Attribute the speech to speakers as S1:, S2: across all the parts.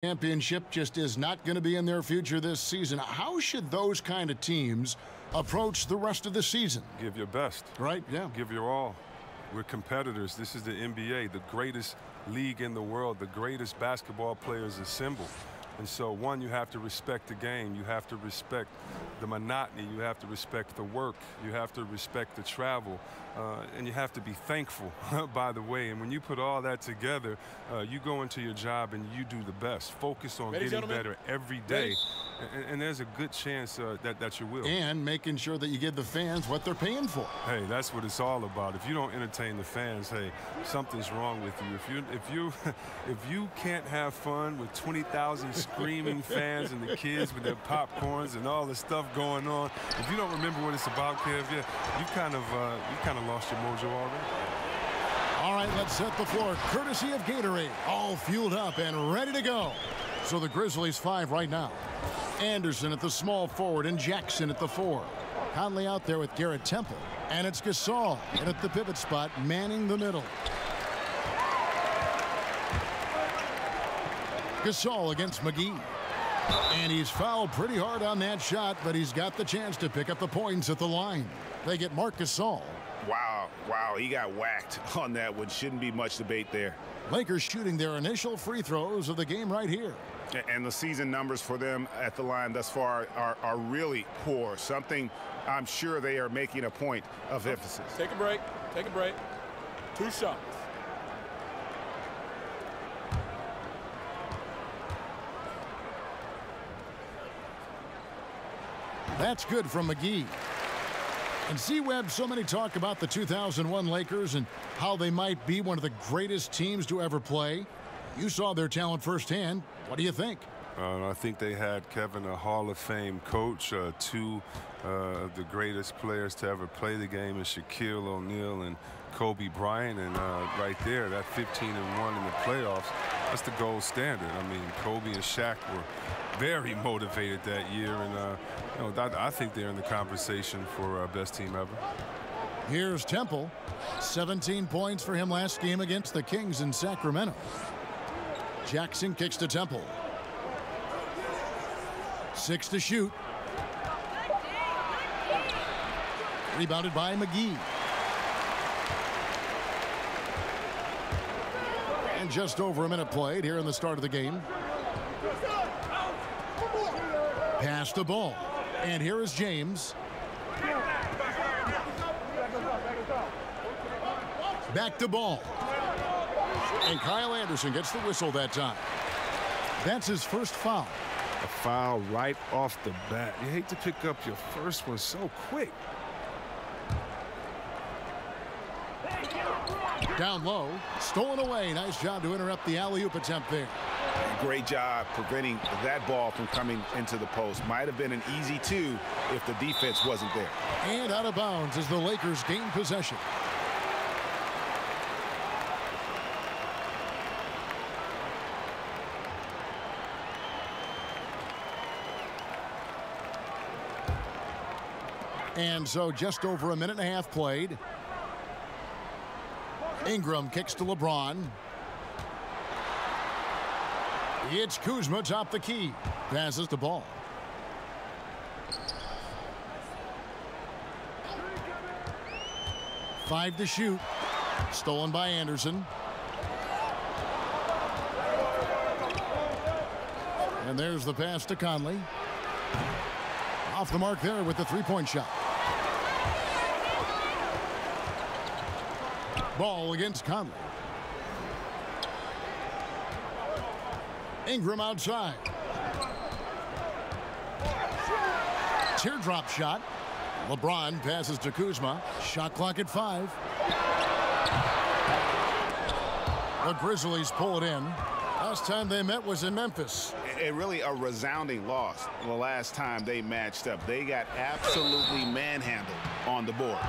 S1: Championship just is not going to be in their future this season. How should those kind of teams approach the rest of the season?
S2: Give your best.
S1: Right, yeah.
S2: Give your all. We're competitors. This is the NBA, the greatest league in the world, the greatest basketball players assembled. And so, one, you have to respect the game. You have to respect the monotony. You have to respect the work. You have to respect the travel. And you have to be thankful, by the way. And when you put all that together, you go into your job and you do the best. Focus on getting better every day. And there's a good chance that you will. And making sure that you give the fans what they're paying for. Hey, that's what it's all about. If you don't entertain the fans, hey, something's wrong with you. If you can't have fun with 20,000 screaming fans and the kids with their popcorns and all the stuff going on, if you don't remember what it's about, Kev, you kind of lost your mojo already. All right, let's set the floor. Courtesy of Gatorade, all fueled up and ready to go. So the Grizzlies 5 right now. Anderson at the small forward and Jackson at the 4. Conley out there with Garrett Temple. And it's Gasol in at the pivot spot, manning the middle. Gasol against McGee. And he's fouled pretty hard on that shot, but he's got the chance to pick up the points at the line. They get Marc Gasol.
S3: Wow, he got whacked on that one. Shouldn't be much debate there.
S1: Lakers shooting their initial free throws of the game right here.
S3: And the season numbers for them at the line thus far are really poor. Something I'm sure they are making a point of emphasis.
S4: Take a break. Take a break. 2 shots.
S1: That's good from McGee. And C-Web, so many talk about the 2001 Lakers and how they might be one of the greatest teams to ever play. You saw their talent firsthand. What do you think?
S2: I think they had, Kevin, a Hall of Fame coach, 2 of the greatest players to ever play the game is Shaquille O'Neal and Kobe Bryant. And right there, that 15-1 in the playoffs, that's the gold standard. I mean, Kobe and Shaq were very motivated that year. And, I think they're in the conversation for best team ever.
S1: Here's Temple. 17 points for him last game against the Kings in Sacramento. Jackson kicks to Temple. 6 to shoot. Rebounded by McGee. And just over a minute played here in the start of the game. Pass the ball. And here is James. Back to ball. And Kyle Anderson gets the whistle that time. That's his first foul.
S2: A foul right off the bat. You hate to pick up your first one so quick.
S1: Down low. Stolen away. Nice job to interrupt the alley-oop attempt there.
S3: Great job preventing that ball from coming into the post. Might have been an easy 2 if the defense wasn't there.
S1: And out of bounds as the Lakers gain possession. And so just over a minute and a half played. Ingram kicks to LeBron. It's Kuzma top the key. Passes the ball. Five to shoot. Stolen by Anderson. And there's the pass to Conley. Off the mark there with the three-point shot. Ball against Conley. Ingram outside. Teardrop shot. LeBron passes to Kuzma. Shot clock at 5. The Grizzlies pull it in. Last time they met was in Memphis.
S3: Really a resounding loss the last time they matched up. They got absolutely manhandled on the boards.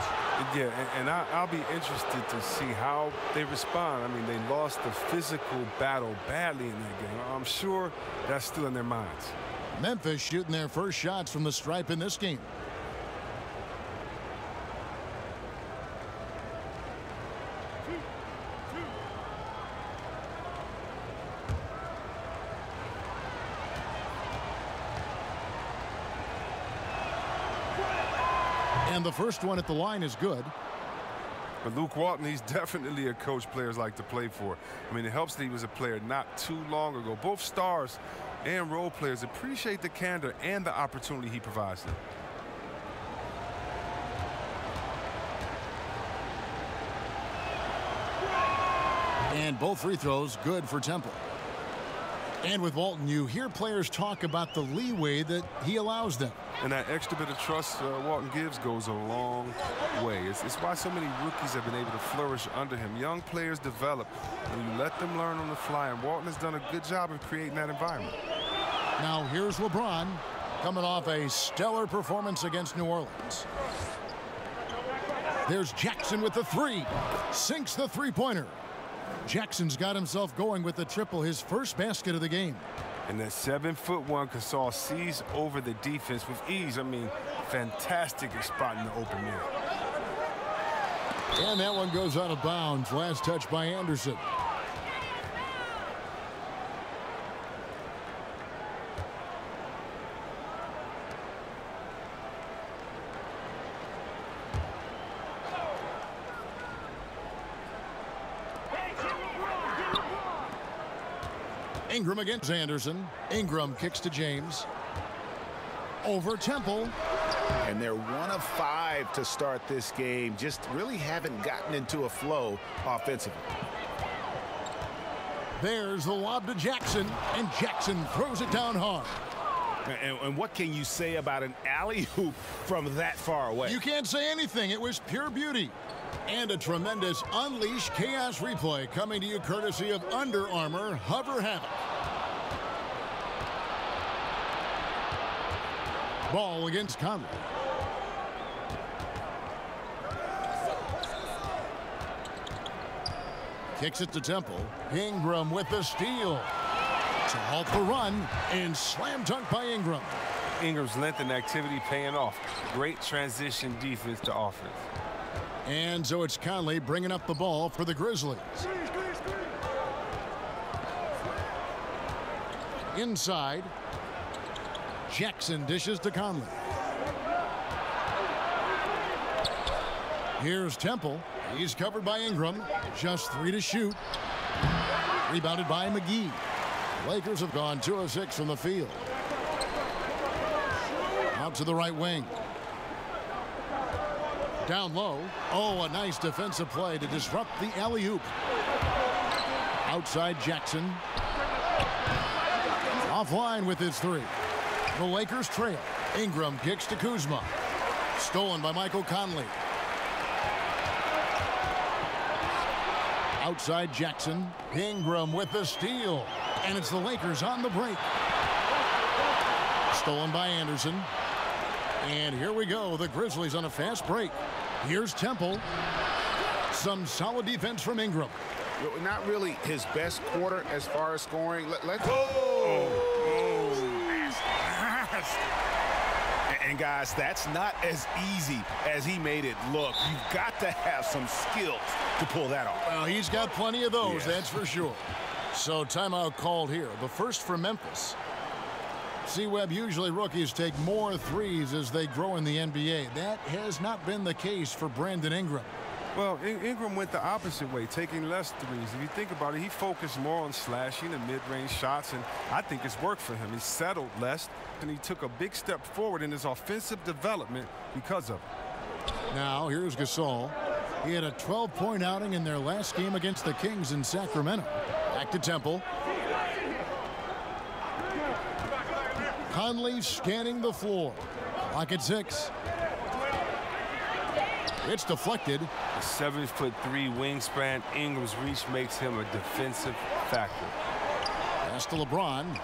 S2: Yeah, and I'll be interested to see how they respond. I mean, they lost the physical battle badly in that game. I'm sure that's still in their minds.
S1: Memphis shooting their first shots from the stripe in this game. And the first one at the line is good.
S2: But Luke Walton, he's definitely a coach players like to play for. I mean, it helps that he was a player not too long ago. Both stars and role players appreciate the candor and the opportunity he provides them.
S1: And both free throws good for Temple. And with Walton, you hear players talk about the leeway that he allows them.
S2: And that extra bit of trust Walton gives goes a long way. It's why so many rookies have been able to flourish under him. Young players develop when you let them learn on the fly, and Walton has done a good job of creating that environment.
S1: Now here's LeBron coming off a stellar performance against New Orleans. There's Jackson with the three. Sinks the three-pointer. Jackson's got himself going with the triple, his first basket of the game.
S2: And that 7'1" Gasol sees over the defense with ease. I mean, fantastic at spotting the open man.
S1: And that one goes out of bounds. Last touch by Anderson. Ingram against Anderson. Ingram kicks to James. Over Temple.
S3: And they're 1 of 5 to start this game. Just really haven't gotten into a flow offensively.
S1: There's the lob to Jackson, and Jackson throws it down hard.
S3: And what can you say about an alley-oop from that far away?
S1: You can't say anything. It was pure beauty. And a tremendous Unleash Chaos replay coming to you courtesy of Under Armour Hover Havoc. Ball against Conley. Kicks it to Temple. Ingram with the steal. To halt the run, and slam dunk by Ingram.
S2: Ingram's length and activity paying off. Great transition defense to offense.
S1: And so it's Conley bringing up the ball for the Grizzlies. Inside. Jackson dishes to Conley. Here's Temple. He's covered by Ingram. Just 3 to shoot. Rebounded by McGee. Lakers have gone 2 of 6 from the field. Out to the right wing. Down low. Oh, a nice defensive play to disrupt the alley-oop. Outside Jackson. Offline with his 3. The Lakers trail. Ingram kicks to Kuzma. Stolen by Michael Conley. Outside Jackson. Ingram with the steal. And it's the Lakers on the break. Stolen by Anderson. And here we go. The Grizzlies on a fast break. Here's Temple. Some solid defense from Ingram.
S3: Not really his best quarter as far as scoring. Let's. And guys, that's not as easy as he made it look. You've got to have some skills to pull that off.
S1: Well, he's got plenty of those, that's for sure. So timeout called here. The first for Memphis. C-Webb, usually rookies take more threes as they grow in the NBA. That has not been the case for Brandon Ingram.
S2: Well, Ingram went the opposite way, taking less threes. If you think about it, he focused more on slashing and mid-range shots, and I think it's worked for him. He settled less, and he took a big step forward in his offensive development because of it.
S1: Now, here's Gasol. He had a 12-point outing in their last game against the Kings in Sacramento. Back to Temple. Conley scanning the floor. Clock at 6. It's deflected.
S2: A 7'3" wingspan. Ingram's reach makes him a defensive factor.
S1: Pass to LeBron.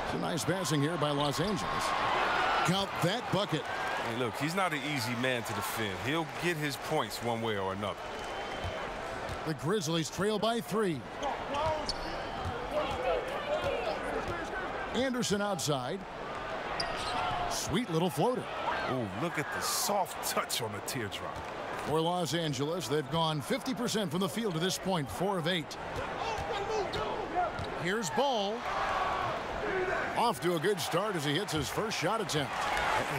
S1: It's a nice passing here by Los Angeles. Count that bucket.
S2: Hey, look, he's not an easy man to defend. He'll get his points one way or another.
S1: The Grizzlies trail by 3. Anderson outside. Sweet little floater.
S2: Oh, look at the soft touch on the teardrop.
S1: For Los Angeles, they've gone 50% from the field to this point, 4 of 8. Here's Ball. Off to a good start as he hits his first shot attempt.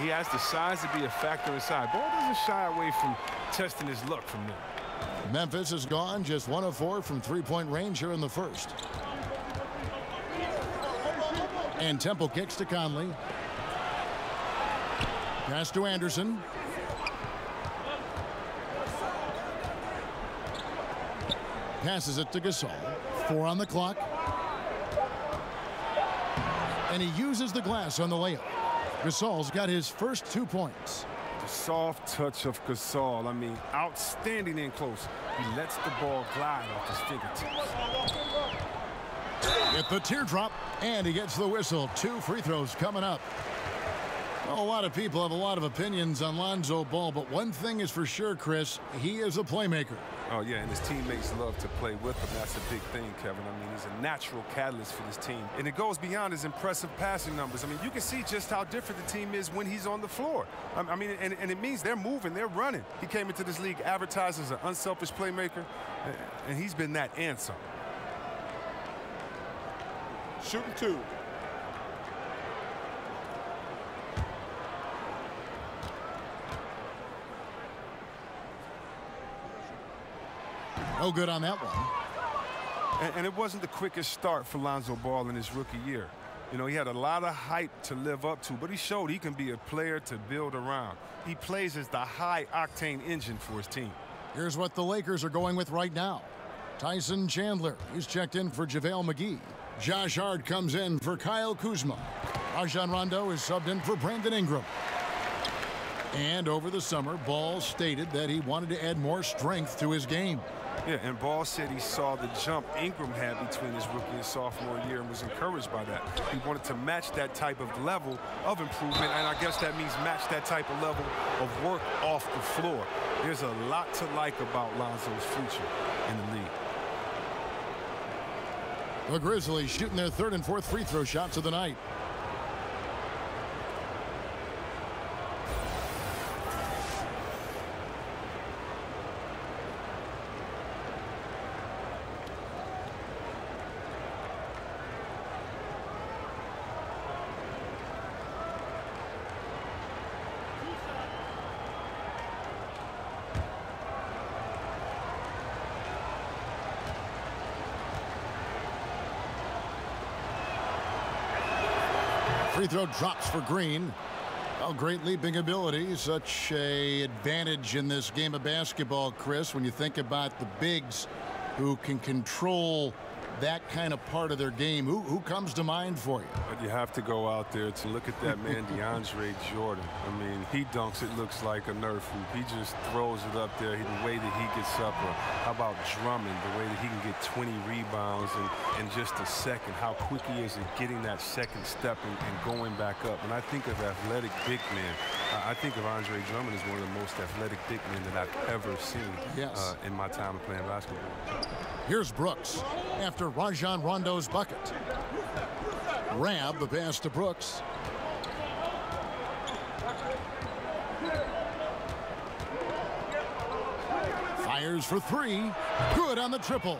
S2: He has the size to be a factor inside. Ball doesn't shy away from testing his luck from there.
S1: Memphis has gone just 1 of 4 from three-point range here in the first. And Temple kicks to Conley. Pass to Anderson. Passes it to Gasol. 4 on the clock. And he uses the glass on the layup. Gasol's got his first 2 points.
S2: The soft touch of Gasol. I mean, outstanding in close. He lets the ball glide off his fingertips.
S1: Get the teardrop, and he gets the whistle. 2 free throws coming up. A lot of people have a lot of opinions on Lonzo Ball, but one thing is for sure, Chris, he is a playmaker.
S2: Oh, yeah, and his teammates love to play with him. That's a big thing, Kevin. I mean, he's a natural catalyst for this team. And it goes beyond his impressive passing numbers. I mean, you can see just how different the team is when he's on the floor. I mean, and it means they're moving, they're running. He came into this league advertised as an unselfish playmaker, and he's been that answer.
S4: Shooting 2.
S1: No good on that one.
S2: And it wasn't the quickest start for Lonzo Ball in his rookie year. You know, he had a lot of hype to live up to, but he showed he can be a player to build around. He plays as the high-octane engine for his team.
S1: Here's what the Lakers are going with right now. Tyson Chandler, he's checked in for JaVale McGee. Josh Hart comes in for Kyle Kuzma. Rajon Rondo is subbed in for Brandon Ingram. And over the summer, Ball stated that he wanted to add more strength to his game.
S2: Yeah, and Ball said he saw the jump Ingram had between his rookie and sophomore year and was encouraged by that. He wanted to match that type of level of improvement, and I guess that means match that type of level of work off the floor. There's a lot to like about Lonzo's future in the league.
S1: The Grizzlies shooting their 3rd and 4th free throw shots of the night. Free throw drops for Green. Well, great leaping ability. Such a advantage in this game of basketball, Chris, when you think about the bigs who can control that kind of part of their game. Who comes to mind for you?
S2: But you have to go out there to look at that man, DeAndre Jordan. I mean, he dunks, it looks like a Nerf hoop. He just throws it up there, the way that he gets up. Or how about Drummond, the way that he can get 20 rebounds in just a second. How quick he is at getting that second step and going back up. When I think of athletic big men, I think of Andre Drummond as one of the most athletic big men that I've ever seen in my time of playing basketball.
S1: Here's Brooks after Rajon Rondo's bucket. Rab the pass to Brooks. Fires for 3. Good on the triple.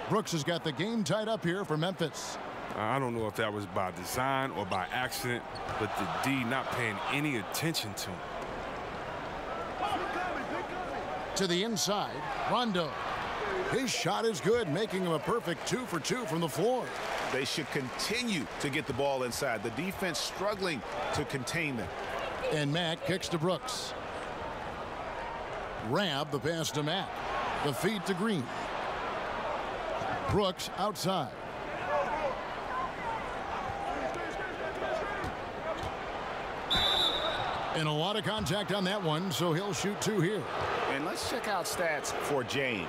S1: Brooks has got the game tied up here for Memphis.
S2: I don't know if that was by design or by accident, but the D not paying any attention to him.
S1: To the inside, Rondo. His shot is good, making him a perfect 2 for 2 from the floor.
S3: They should continue to get the ball inside. The defense struggling to contain them.
S1: And Mack kicks to Brooks. Rab the pass to Mack. The feed to Green. Brooks outside. And a lot of contact on that one, so he'll shoot 2 here.
S3: And let's check out stats for James.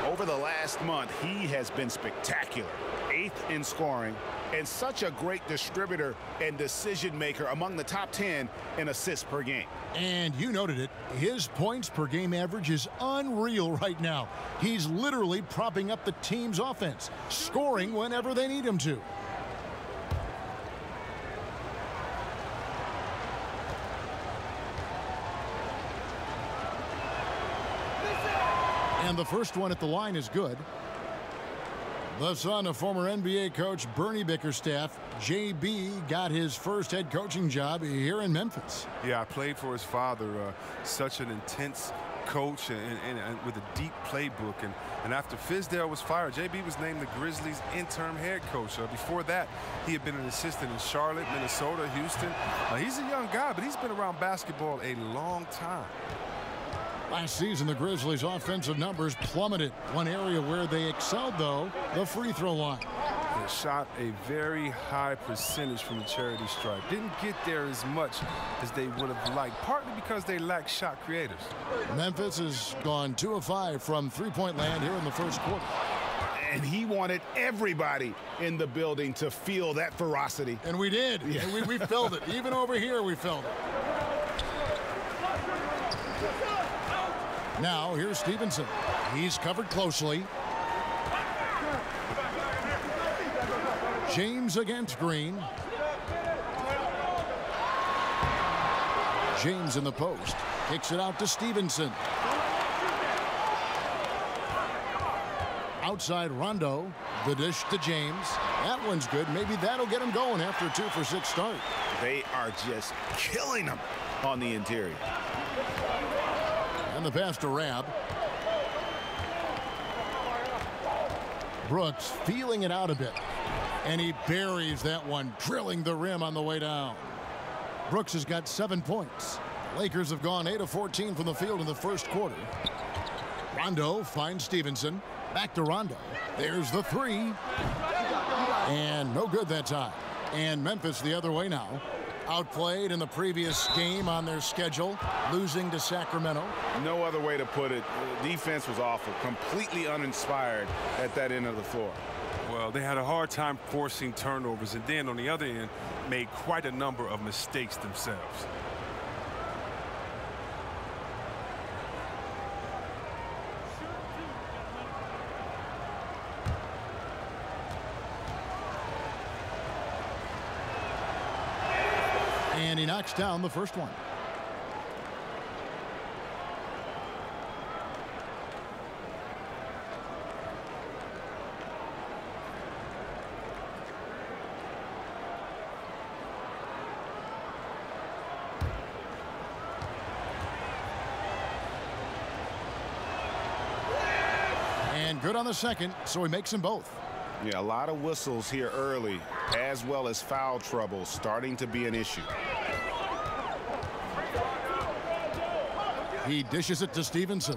S3: Over the last month, he has been spectacular. 8th in scoring, and such a great distributor and decision maker, among the top 10 in assists per game.
S1: And you noted it, his points per game average is unreal right now. He's literally propping up the team's offense, scoring whenever they need him to. And the first one at the line is good. The son of former NBA coach Bernie Bickerstaff, JB got his first head coaching job here in Memphis.
S2: Yeah, I played for his father, such an intense coach and with a deep playbook. And after Fizdale was fired, JB was named the Grizzlies interim head coach. Before that, he had been an assistant in Charlotte, Minnesota, Houston. He's a young guy, but he's been around basketball a long time.
S1: Last season, the Grizzlies' offensive numbers plummeted. One area where they excelled, though, the free throw line.
S2: They shot a very high percentage from the charity stripe. Didn't get there as much as they would have liked, partly because they lack shot creators.
S1: Memphis has gone 2 of 5 from three-point land here in the first quarter.
S3: And he wanted everybody in the building to feel that ferocity.
S1: And we did. Yeah. And we felt it. Even over here, we felt it. Now, here's Stevenson. He's covered closely. James against Green. James in the post. Kicks it out to Stevenson. Outside Rondo. The dish to James. That one's good. Maybe that'll get him going after a 2 for 6 start.
S3: They are just killing him on the interior.
S1: And the pass to Rabb. Brooks feeling it out a bit. And he buries that one, drilling the rim on the way down. Brooks has got 7 points. Lakers have gone 8 of 14 from the field in the first quarter. Rondo finds Stevenson. Back to Rondo. There's the 3. And no good that time. And Memphis the other way now. Outplayed in the previous game on their schedule, losing to Sacramento.
S3: No other way to put it. The defense was awful, completely uninspired at that end of the floor.
S2: Well, they had a hard time forcing turnovers, and then on the other end, made quite a number of mistakes themselves.
S1: And he knocks down the first one. And good on the second, so he makes them both.
S3: Yeah, a lot of whistles here early, as well as foul trouble starting to be an issue.
S1: He dishes it to Stevenson.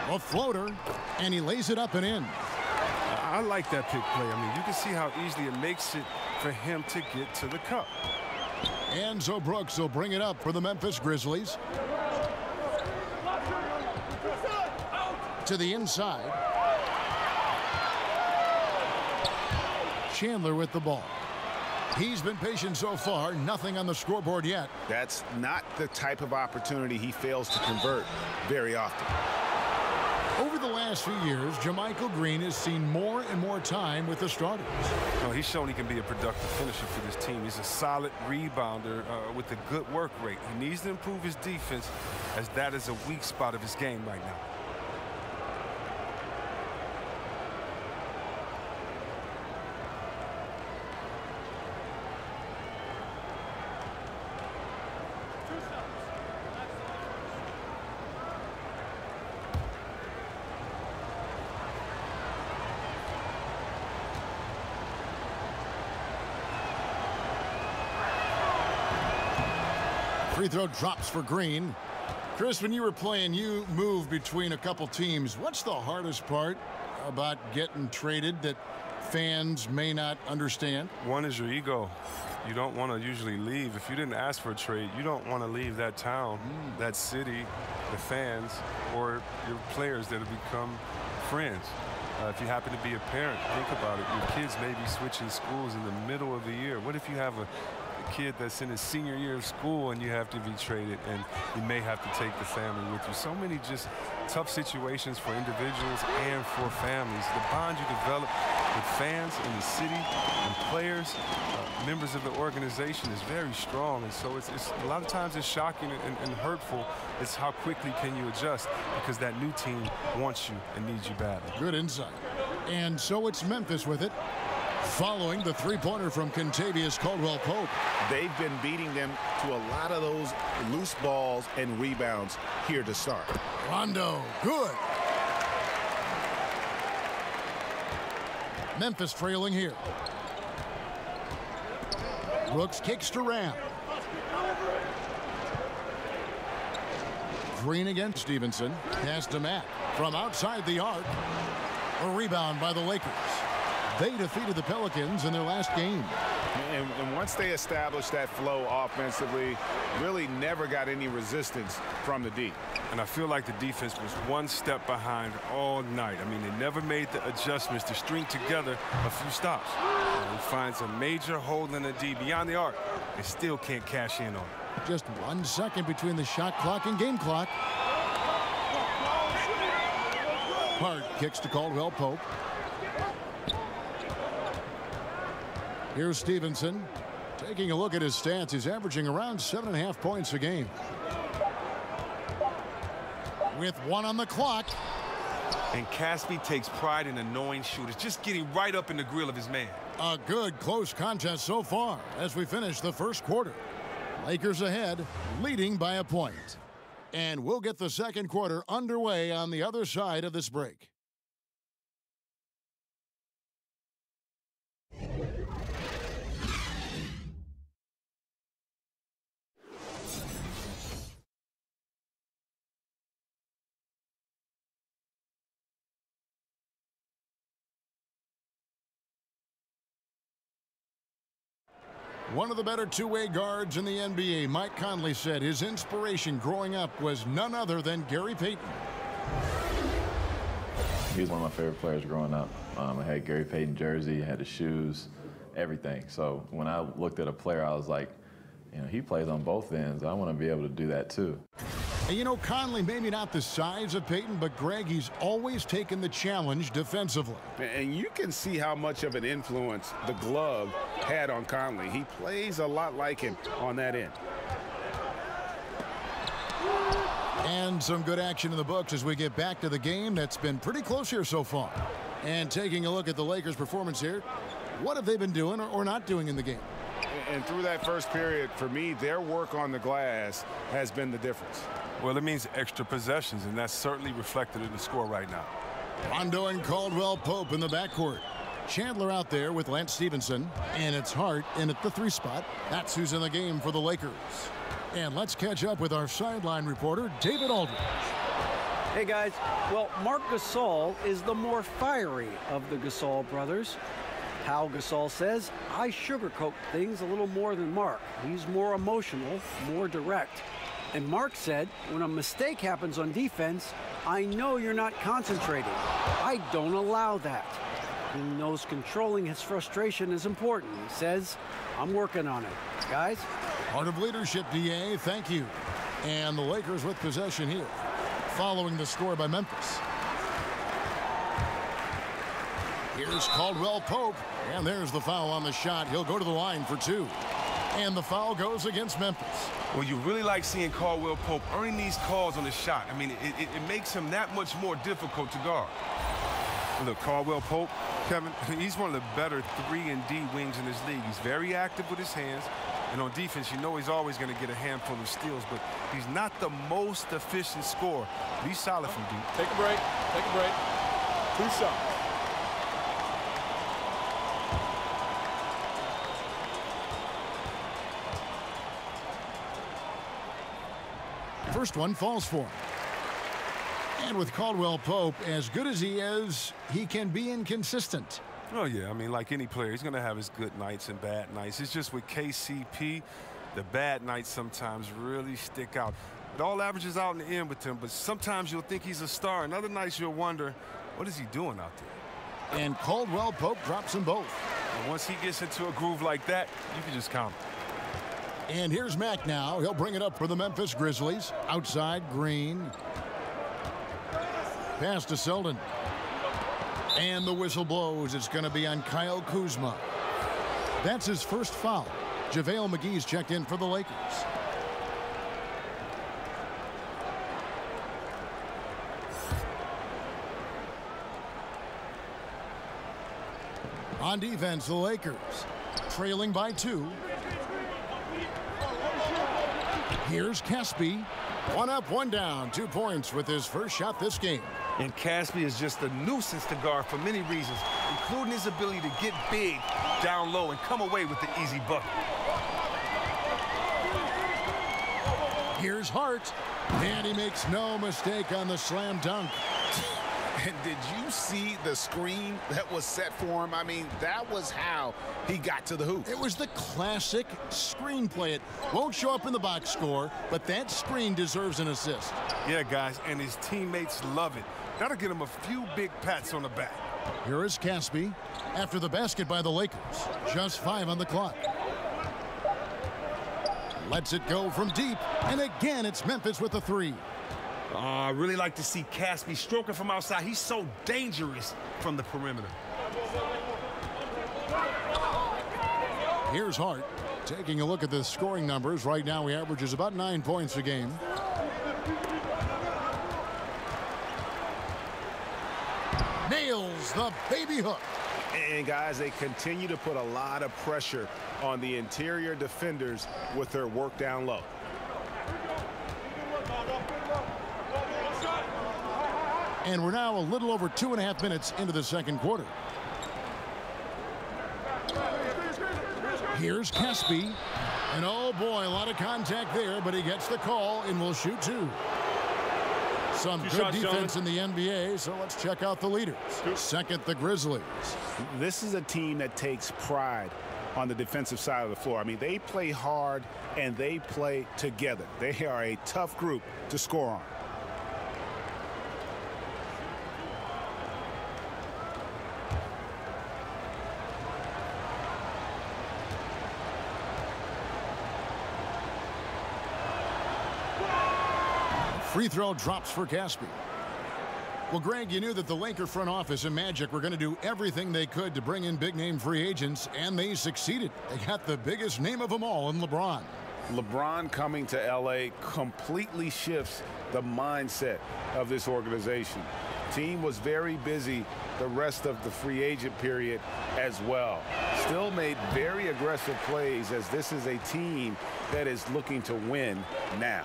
S1: A floater, and he lays it up and in.
S2: I like that pick play. I mean, you can see how easily it makes it for him to get to the cup.
S1: And so Brooks will bring it up for the Memphis Grizzlies. To the inside. Chandler with the ball. He's been patient so far. Nothing on the scoreboard yet.
S3: That's not the type of opportunity he fails to convert very often.
S1: Over the last few years, JaMychal Green has seen more and more time with the starters.
S2: No, he's shown he can be a productive finisher for this team. He's a solid rebounder with a good work rate. He needs to improve his defense, as that is a weak spot of his game right now.
S1: Free throw drops for Green. Chris, when you were playing, you moved between a couple teams. What's the hardest part about getting traded that fans may not understand?
S2: One is your ego. You don't want to usually leave. If you didn't ask for a trade, you don't want to leave that town, that city, the fans, or your players that have become friends. If you happen to be a parent, think about it. Your kids may be switching schools in the middle of the year. What if you have a kid that's in his senior year of school and you have to be traded and you may have to take the family with you? So many just tough situations for individuals and for families. The bond you develop with fans in the city and players, members of the organization is very strong. And so it's a lot of times it's shocking and hurtful. It's how quickly can you adjust, because that new team wants you and needs you badly.
S1: Good insight. And so it's Memphis with it, following the three-pointer from Kentavious Caldwell-Pope.
S3: They've been beating them to a lot of those loose balls and rebounds here to start.
S1: Rondo, good. Memphis trailing here. Brooks kicks to Ram. Green against Stevenson. Pass to Mack from outside the arc. A rebound by the Lakers. They defeated the Pelicans in their last game.
S3: And once they established that flow offensively, really never got any resistance from the D.
S2: And I feel like the defense was one step behind all night. I mean, they never made the adjustments to string together a few stops. He finds a major hole in the D beyond the arc. They still can't cash in on it.
S1: Just 1 second between the shot clock and game clock. Hart kicks to Caldwell-Pope. Here's Stevenson. Taking a look at his stats, he's averaging around 7.5 points a game. With 1 on the clock.
S2: And Caspi takes pride in annoying shooters, just getting right up in the grill of his man.
S1: A good close contest so far as we finish the first quarter. Lakers ahead, leading by a point. And we'll get the second quarter underway on the other side of this break. One of the better two-way guards in the NBA, Mike Conley, said his inspiration growing up was none other than Gary Payton.
S5: He was one of my favorite players growing up. I had Gary Payton jersey, had the shoes, everything. So when I looked at a player, I was like, you know, he plays on both ends. I want to be able to do that too.
S1: And you know, Conley, maybe not the size of Payton, but Greg, he's always taken the challenge defensively.
S3: And you can see how much of an influence the glove had on Conley. He plays a lot like him on that end.
S1: And some good action in the books as we get back to the game that's been pretty close here so far. And taking a look at the Lakers' performance here, what have they been doing or not doing in the game?
S3: And through that first period, for me, their work on the glass has been the difference.
S2: Well, it means extra possessions, and that's certainly reflected in the score right now.
S1: Rondo and Caldwell-Pope in the backcourt. Chandler out there with Lance Stevenson, and it's Hart in at the 3 spot. That's who's in the game for the Lakers. And let's catch up with our sideline reporter, David Aldridge.
S6: Hey, guys. Well, Marc Gasol is the more fiery of the Gasol brothers. Pau Gasol says, I sugarcoat things a little more than Marc. He's more emotional, more direct. And Marc said, when a mistake happens on defense, I know you're not concentrating. I don't allow that. He knows controlling his frustration is important. He says, I'm working on it. Guys?
S1: Part of leadership, DA. Thank you. And the Lakers with possession here, following the score by Memphis. Here's Caldwell-Pope, and there's the foul on the shot. He'll go to the line for 2. And the foul goes against Memphis.
S2: Well, you really like seeing Caldwell-Pope earning these calls on the shot. I mean, it makes him that much more difficult to guard. Look, Caldwell-Pope, Kevin, he's one of the better 3 and D wings in this league. He's very active with his hands. And on defense, you know he's always going to get a handful of steals, but he's not the most efficient scorer. But he's solid from deep.
S4: Take a break. Take a break. 2 shots.
S1: First one falls for him. And with Caldwell-Pope, as good as he is, he can be inconsistent.
S2: Oh, yeah. I mean, like any player, he's going to have his good nights and bad nights. It's just with KCP, the bad nights sometimes really stick out. It all averages out in the end with him, but sometimes you'll think he's a star, and other nights you'll wonder, what is he doing out there?
S1: And Caldwell-Pope drops them both.
S2: And once he gets into a groove like that, you can just count him.
S1: And here's Mack now. He'll bring it up for the Memphis Grizzlies. Outside, Green. Pass to Selden. And the whistle blows. It's going to be on Kyle Kuzma. That's his first foul. JaVale McGee's checked in for the Lakers. On defense, the Lakers trailing by 2. Here's Caspi. 1 up, 1 down. 2 points with his first shot this game.
S7: And Caspi is just a nuisance to guard for many reasons, including his ability to get big down low and come away with the easy bucket.
S1: Here's Hart. And he makes no mistake on the slam dunk.
S3: And did you see the screen that was set for him? I mean, that was how he got to the hoop.
S1: It was the classic screen play. It won't show up in the box score, but that screen deserves an assist.
S2: Yeah, guys, and his teammates love it. That'll get him a few big pats on the back.
S1: Here is Caspi after the basket by the Lakers. Just 5 on the clock. Lets it go from deep, and again it's Memphis with the 3.
S7: I really like to see Caspi stroking from outside. He's so dangerous from the perimeter.
S1: Here's Hart taking a look at the scoring numbers. Right now he averages about 9 points a game. Nails the baby hook.
S3: And guys, they continue to put a lot of pressure on the interior defenders with their work down low.
S1: And we're now a little over 2.5 minutes into the second quarter. Here's Caspi. And oh boy, a lot of contact there, but he gets the call and will shoot 2. Some good defense in the NBA, so let's check out the leaders. Second, the Grizzlies.
S3: This is a team that takes pride on the defensive side of the floor. I mean, they play hard and they play together. They are a tough group to score on.
S1: Free throw drops for Caspi. Well, Greg, you knew that the Laker front office and Magic were going to do everything they could to bring in big-name free agents, and they succeeded. They got the biggest name of them all in LeBron.
S3: LeBron coming to L.A. completely shifts the mindset of this organization. Team was very busy the rest of the free agent period as well. Still made very aggressive plays, as this is a team that is looking to win now.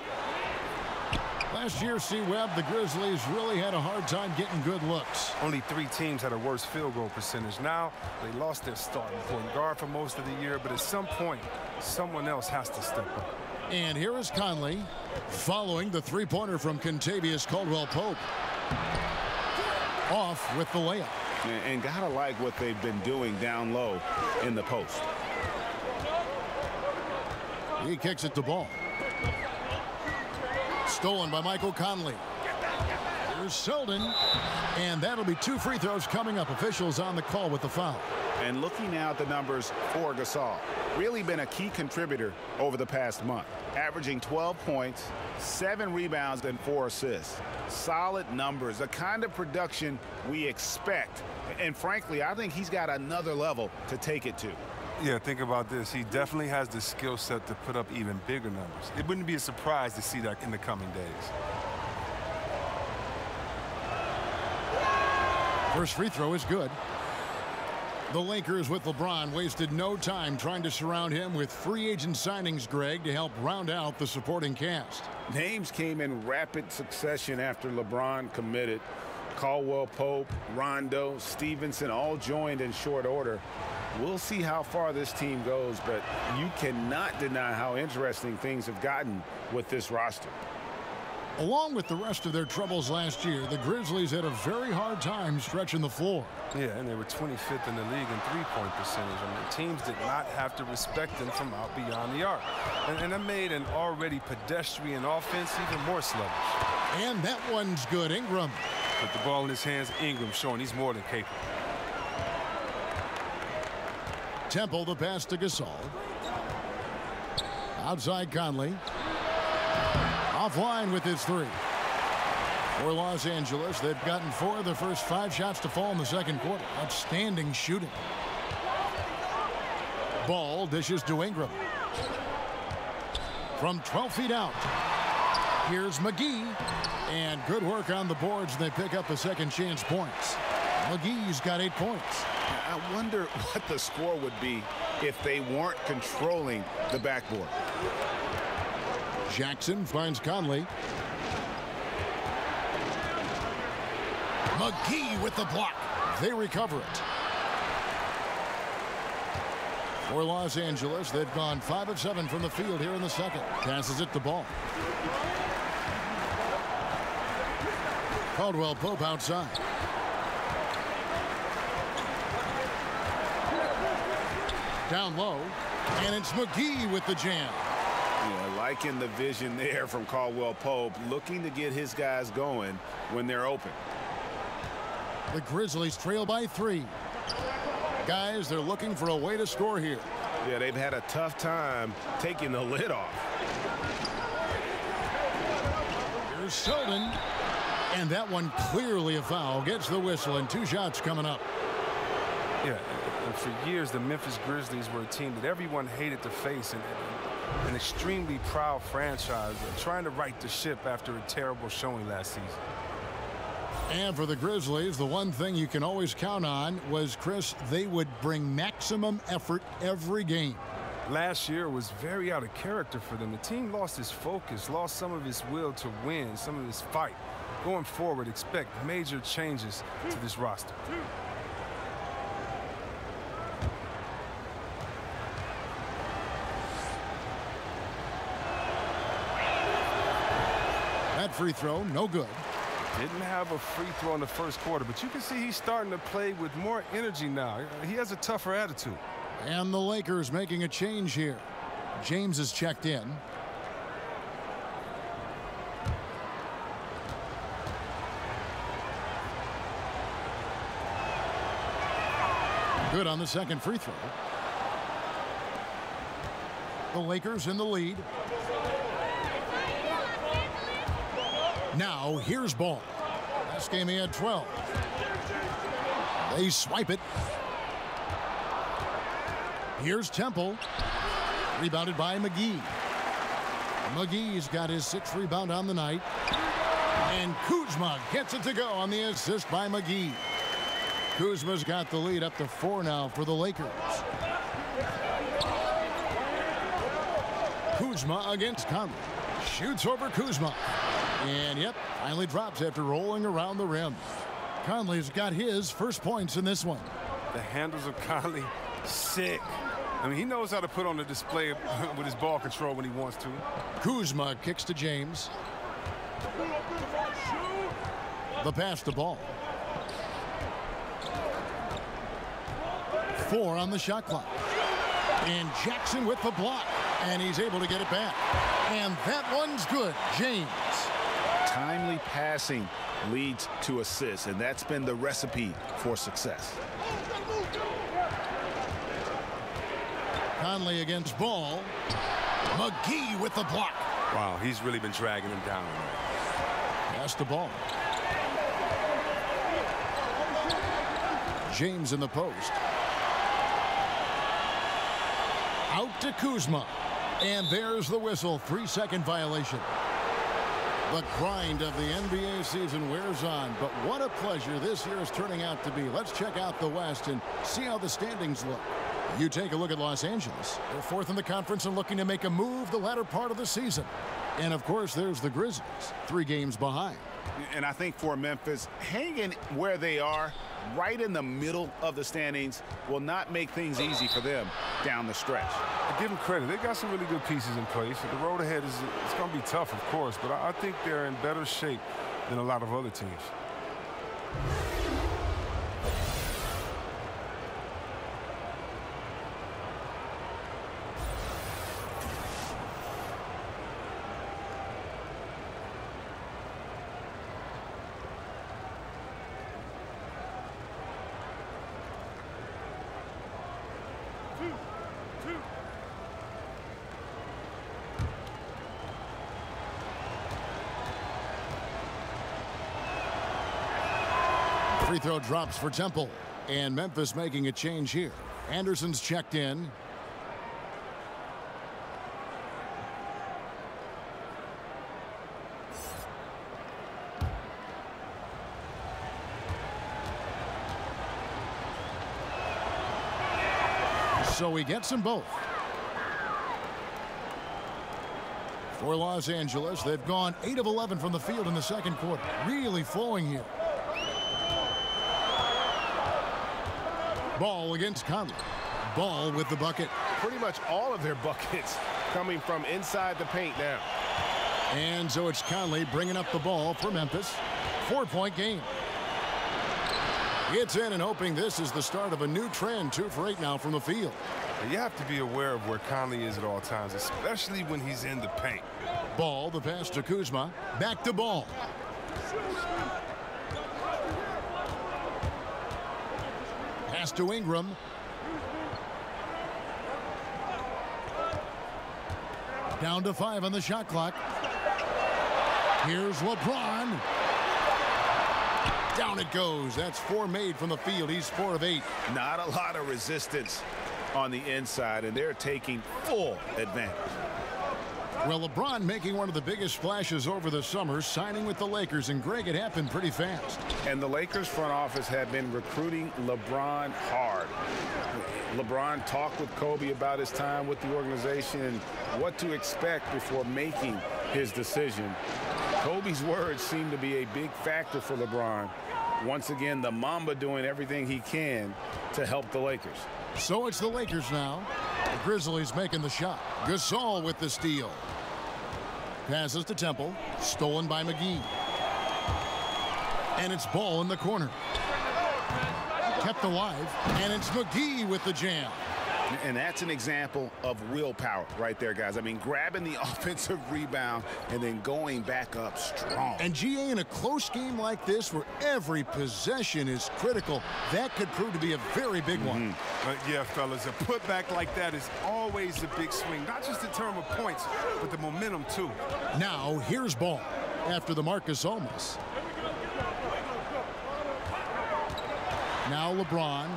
S1: Last year, C-Webb, the Grizzlies really had a hard time getting good looks.
S2: Only 3 teams had a worse field goal percentage. Now, they lost their starting point guard for most of the year, but at some point, someone else has to step up.
S1: And here is Conley following the 3-pointer from Kentavious Caldwell-Pope. Off with the layup.
S3: And gotta like what they've been doing down low in the post.
S1: He kicks it to Ball. Stolen by Michael Conley. Here's Selden. And that'll be 2 free throws coming up. Officials on the call with the foul.
S3: And looking now at the numbers for Gasol, really been a key contributor over the past month. Averaging 12 points, 7 rebounds, and 4 assists. Solid numbers, the kind of production we expect. And frankly, I think he's got another level to take it to.
S2: Yeah, think about this. He definitely has the skill set to put up even bigger numbers. It wouldn't be a surprise to see that in the coming days.
S1: First free throw is good. The Lakers with LeBron wasted no time trying to surround him with free agent signings, Greg, to help round out the supporting cast.
S3: Names came in rapid succession after LeBron committed. Caldwell-Pope, Rondo, Stevenson all joined in short order. We'll see how far this team goes, but you cannot deny how interesting things have gotten with this roster.
S1: Along with the rest of their troubles last year, the Grizzlies had a very hard time stretching the floor.
S2: Yeah, and they were 25th in the league in three-point percentage. I mean, teams did not have to respect them from out beyond the arc. And that made an already pedestrian offense even more sluggish.
S1: And that one's good. Ingram.
S2: Put the ball in his hands. Ingram showing he's more than capable.
S1: Temple, the pass to Gasol. Outside Conley. Offline with his 3. For Los Angeles, they've gotten 4 of the first 5 shots to fall in the second quarter. Outstanding shooting. Ball dishes to Ingram. From 12 feet out, here's McGee. And good work on the boards. They pick up the second chance points. McGee's got 8 points.
S3: I wonder what the score would be if they weren't controlling the backboard.
S1: Jackson finds Conley. McGee with the block. They recover it. For Los Angeles, they've gone 5 of 7 from the field here in the second. Passes it to Ball. Caldwell Pope outside. Down low, and it's McGee with the jam.
S3: Yeah, liking the vision there from Caldwell Pope, looking to get his guys going when they're open.
S1: The Grizzlies trail by 3. Guys, they're looking for a way to score here.
S3: Yeah, they've had a tough time taking the lid off.
S1: Here's Sheldon, and that one clearly a foul. Gets the whistle, and 2 shots coming up.
S2: Yeah, and for years, the Memphis Grizzlies were a team that everyone hated to face, and an extremely proud franchise trying to right the ship after a terrible showing last season.
S1: And for the Grizzlies, the one thing you can always count on was, Chris, they would bring maximum effort every game.
S2: Last year was very out of character for them. The team lost its focus, lost some of its will to win, some of its fight. Going forward, expect major changes to this roster.
S1: That free throw, no good.
S2: Didn't have a free throw in the first quarter, but you can see he's starting to play with more energy now. He has a tougher attitude.
S1: And the Lakers making a change here. James is checked in. Good on the second free throw. The Lakers in the lead. Now here's Ball. Last game he had 12. They swipe it. Here's Temple. Rebounded by McGee. McGee's got his 6th rebound on the night. And Kuzma gets it to go on the assist by McGee. Kuzma's got the lead up to 4 now for the Lakers. Kuzma against Conley. Shoots over Kuzma. And, yep, finally drops after rolling around the rim. Conley's got his first points in this one.
S2: The handles of Conley, sick. I mean, he knows how to put on the display with his ball control when he wants to.
S1: Kuzma kicks to James. The pass to Ball. 4 on the shot clock. And Jackson with the block. And he's able to get it back. And that one's good. James.
S3: Timely passing leads to assists, and that's been the recipe for success.
S1: Conley against Ball. McGee with the block.
S2: Wow, he's really been dragging him down.
S1: Pass the Ball. James in the post. Out to Kuzma. And there's the whistle. 3-second violation. The grind of the NBA season wears on, but what a pleasure this year is turning out to be. Let's check out the West and see how the standings look. You take a look at Los Angeles. They're 4th in the conference and looking to make a move the latter part of the season. And, of course, there's the Grizzlies, 3 games behind.
S3: And I think for Memphis, hanging where they are, right in the middle of the standings, will not make things easy for them down the stretch.
S2: I give them credit. They got some really good pieces in place. The road ahead it's going to be tough, of course, but I think they're in better shape than a lot of other teams.
S1: Free throw drops for Temple. And Memphis making a change here. Anderson's checked in. So he gets them both. For Los Angeles, they've gone 8 of 11 from the field in the second quarter. Really flowing here. Ball against Conley. Ball with the bucket.
S3: Pretty much all of their buckets coming from inside the paint now.
S1: And so it's Conley bringing up the ball for Memphis. 4-point game. Gets in and hoping this is the start of a new trend. 2 for 8 now from the field.
S2: You have to be aware of where Conley is at all times, especially when he's in the paint.
S1: Ball, the pass to Kuzma. Back to Ball. Pass to Ingram. Down to 5 on the shot clock. Here's LeBron. Down it goes. That's 4 made from the field. He's 4 of 8.
S3: Not a lot of resistance on the inside, and they're taking full advantage.
S1: Well, LeBron making one of the biggest splashes over the summer, signing with the Lakers, and Greg, it happened pretty fast.
S3: And the Lakers front office have been recruiting LeBron hard. LeBron talked with Kobe about his time with the organization and what to expect before making his decision. Kobe's words seem to be a big factor for LeBron. Once again, the Mamba doing everything he can to help the Lakers.
S1: So it's the Lakers now. The Grizzlies making the shot. Gasol with the steal. Passes to Temple. Stolen by McGee. And it's Ball in the corner. Kept alive. And it's McGee with the jam.
S3: And that's an example of willpower right there, guys. I mean, grabbing the offensive rebound and then going back up strong.
S1: And GA, in a close game like this where every possession is critical, that could prove to be a very big one.
S2: Yeah, fellas, a putback like that is always a big swing, not just in terms of points, but the momentum, too.
S1: Now, here's Ball after the Marcus Almas. Now LeBron,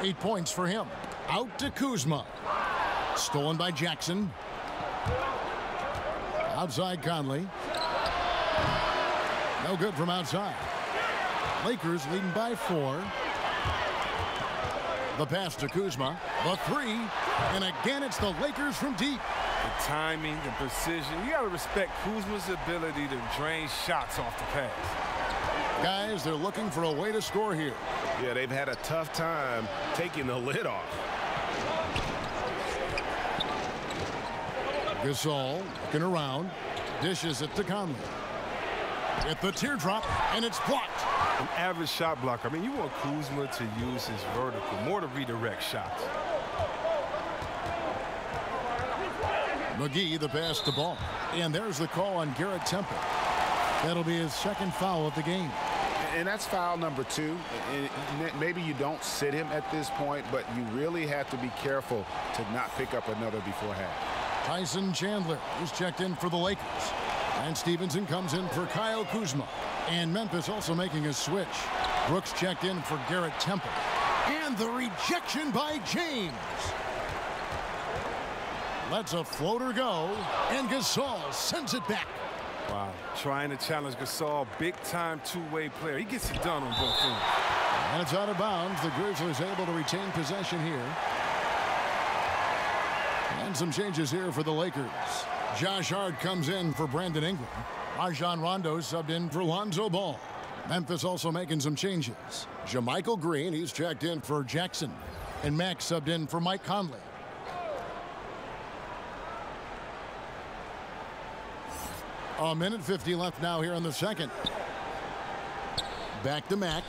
S1: 8 points for him. Out to Kuzma. Stolen by Jackson. Outside Conley. No good from outside. Lakers leading by 4. The pass to Kuzma. The 3. And again, it's the Lakers from deep.
S2: The timing, the precision. You got to respect Kuzma's ability to drain shots off the pass.
S1: Guys, they're looking for a way to score here.
S3: Yeah, they've had a tough time taking the lid off.
S1: Gasol looking around. Dishes it to Conley. At the teardrop, and it's blocked.
S2: An average shot blocker. I mean, you want Kuzma to use his vertical more to redirect shots.
S1: McGee, the pass to Ball. And there's the call on Garrett Temple. That'll be his second foul of the game.
S3: And that's foul number 2. And maybe you don't sit him at this point, but you really have to be careful to not pick up another before half.
S1: Tyson Chandler is checked in for the Lakers. And Stevenson comes in for Kyle Kuzma. And Memphis also making a switch. Brooks checked in for Garrett Temple. And the rejection by James. Lets a floater go. And Gasol sends it back.
S2: Wow. Trying to challenge Gasol. Big-time two-way player. He gets it done on both ends.
S1: And it's out of bounds. The Grizzlies able to retain possession here. And some changes here for the Lakers. Josh Hart comes in for Brandon Ingram. Rajon Rondo subbed in for Lonzo Ball. Memphis also making some changes. JaMychal Green, he's checked in for Jackson. And Max subbed in for Mike Conley. A minute 50 left now here in the second. Back to Mack.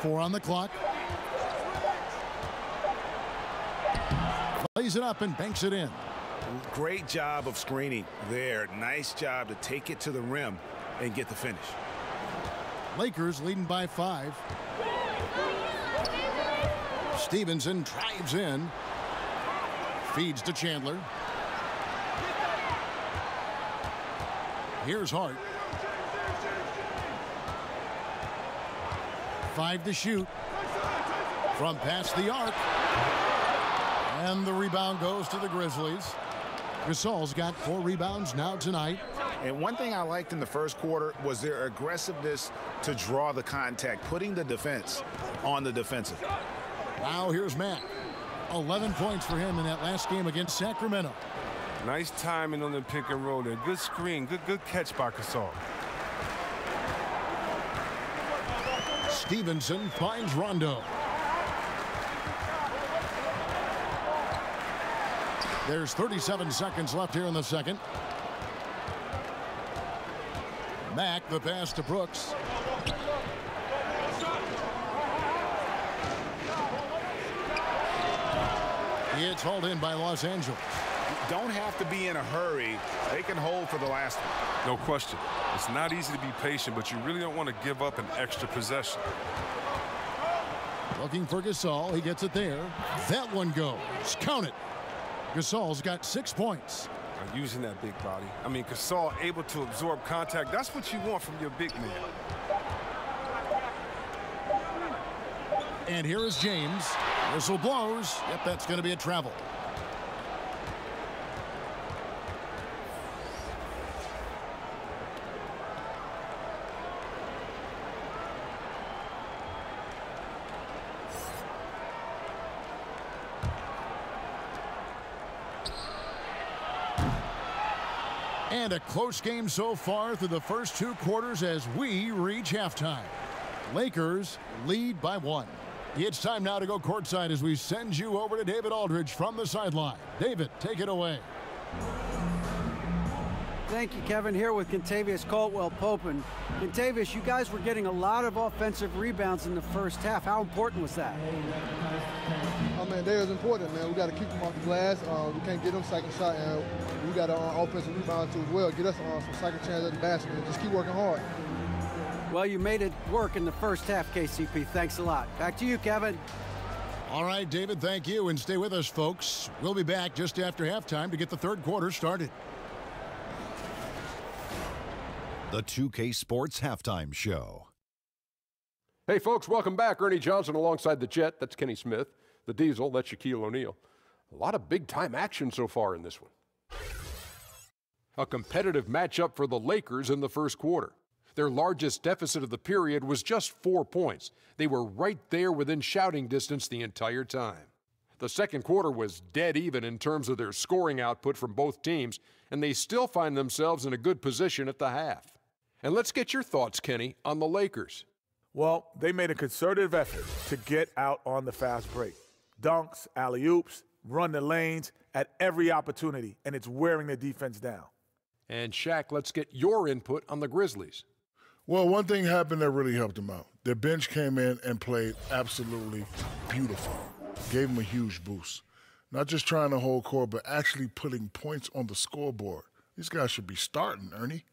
S1: Four on the clock. Plays it up and banks it in.
S3: Great job of screening there. Nice job to take it to the rim and get the finish.
S1: Lakers leading by 5. Stevenson drives in. Feeds to Chandler. Here's Hart. 5 to shoot. From past the arc. And the rebound goes to the Grizzlies. Gasol's got 4 rebounds now tonight.
S3: And one thing I liked in the first quarter was their aggressiveness to draw the contact, putting the defense on the defensive.
S1: Now here's Mack. 11 points for him in that last game against Sacramento.
S2: Nice timing on the pick and roll there. Good screen, good catch by Gasol.
S1: Stevenson finds Rondo. There's 37 seconds left here in the second. Mack, the pass to Brooks. It's hauled in by Los Angeles.
S3: Don't have to be in a hurry. They can hold for the last one.
S2: No question. It's not easy to be patient, but you really don't want to give up an extra possession.
S1: Looking for Gasol. He gets it there. That one goes. Count it. Gasol's got 6 points.
S2: Using that big body. I mean, Gasol able to absorb contact. That's what you want from your big man.
S1: And here is James. Whistle blows. Yep, that's going to be a travel. And a close game so far through the first 2 quarters as we reach halftime. Lakers lead by 1. It's time now to go courtside as we send you over to David Aldridge from the sideline. David, take it away.
S6: Thank you, Kevin. Here with Kentavious Caldwell-Pope. And Kentavious, you guys were getting a lot of offensive rebounds in the first half. How important was that?
S8: Oh, man, that was important, man. We got to keep them off the glass. We can't get them second shot, and we got to offensive rebound too as well. Get us some second chance at the basket and just keep working hard.
S6: Well, you made it work in the first half, KCP. Thanks a lot. Back to you, Kevin.
S1: All right, David, thank you. And stay with us, folks. We'll be back just after halftime to get the third quarter started.
S9: The 2K Sports Halftime Show.
S10: Hey, folks, welcome back. Ernie Johnson alongside the Jet. That's Kenny Smith. The Diesel, that's Shaquille O'Neal. A lot of big-time action so far in this one. A competitive matchup for the Lakers in the first quarter. Their largest deficit of the period was just 4 points. They were right there within shouting distance the entire time. The second quarter was dead even in terms of their scoring output from both teams, and they still find themselves in a good position at the half. And let's get your thoughts, Kenny, on the Lakers.
S4: Well, they made a concerted effort to get out on the fast break. Dunks, alley-oops, run the lanes at every opportunity, and it's wearing the defense down.
S10: And Shaq, let's get your input on the Grizzlies.
S11: Well, one thing happened that really helped them out. Their bench came in and played absolutely beautiful. Gave them a huge boost. Not just trying to hold court, but actually putting points on the scoreboard. These guys should be starting, Ernie.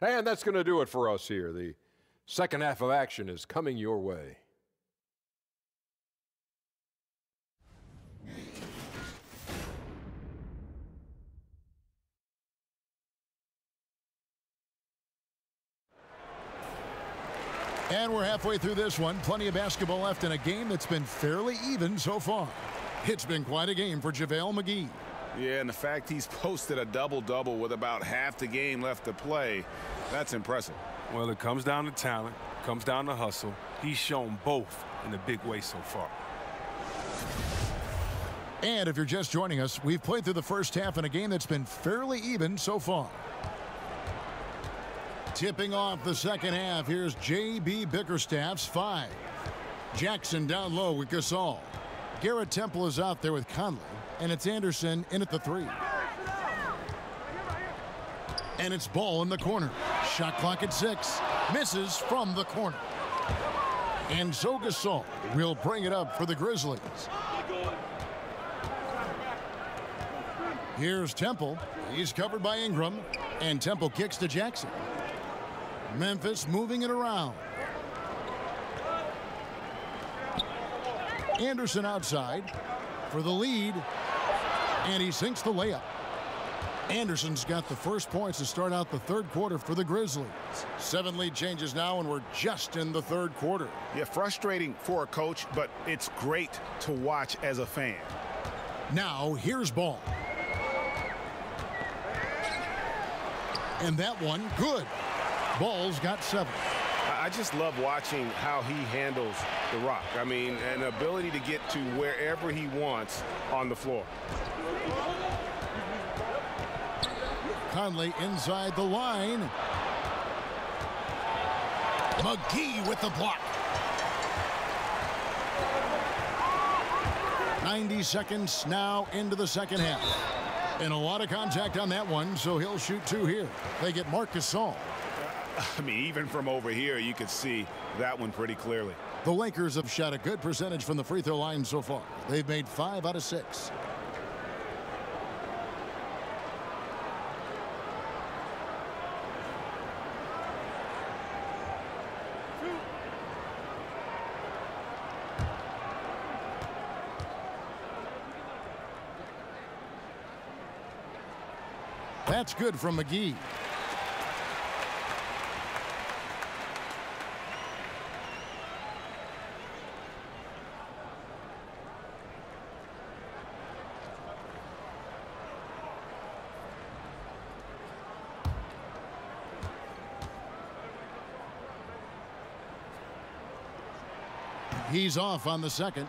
S10: And that's going to do it for us here. The second half of action is coming your way.
S1: And we're halfway through this one. Plenty of basketball left in a game that's been fairly even so far. It's been quite a game for JaVale McGee.
S3: Yeah, and the fact he's posted a double-double with about half the game left to play, that's impressive.
S2: Well, it comes down to talent, comes down to hustle. He's shown both in a big way so far.
S1: And if you're just joining us, we've played through the first half in a game that's been fairly even so far. Tipping off the second half, here's J.B. Bickerstaff's 5. Jackson down low with Gasol. Garrett Temple is out there with Conley, and it's Anderson in at the 3. And it's Ball in the corner. Shot clock at 6. Misses from the corner. And so Gasol will bring it up for the Grizzlies. Here's Temple. He's covered by Ingram, and Temple kicks to Jackson. Memphis moving it around. Anderson outside for the lead, and he sinks the layup. Anderson's got the first points to start out the third quarter for the Grizzlies. 7 lead changes now, and we're just in the third quarter.
S3: Yeah, frustrating for a coach, but it's great to watch as a fan.
S1: Now here's Ball. And that one, good. Ball's got 7.
S3: I just love watching how he handles the rock. I mean, an ability to get to wherever he wants on the floor.
S1: Conley inside the line. McGee with the block. 90 seconds now into the second half. And a lot of contact on that one, so he'll shoot 2 here. They get Marc Gasol.
S3: I mean, even from over here, you could see that one pretty clearly.
S1: The Lakers have shot a good percentage from the free throw line so far. They've made 5 out of 6. That's good from McGee. He's off on the second.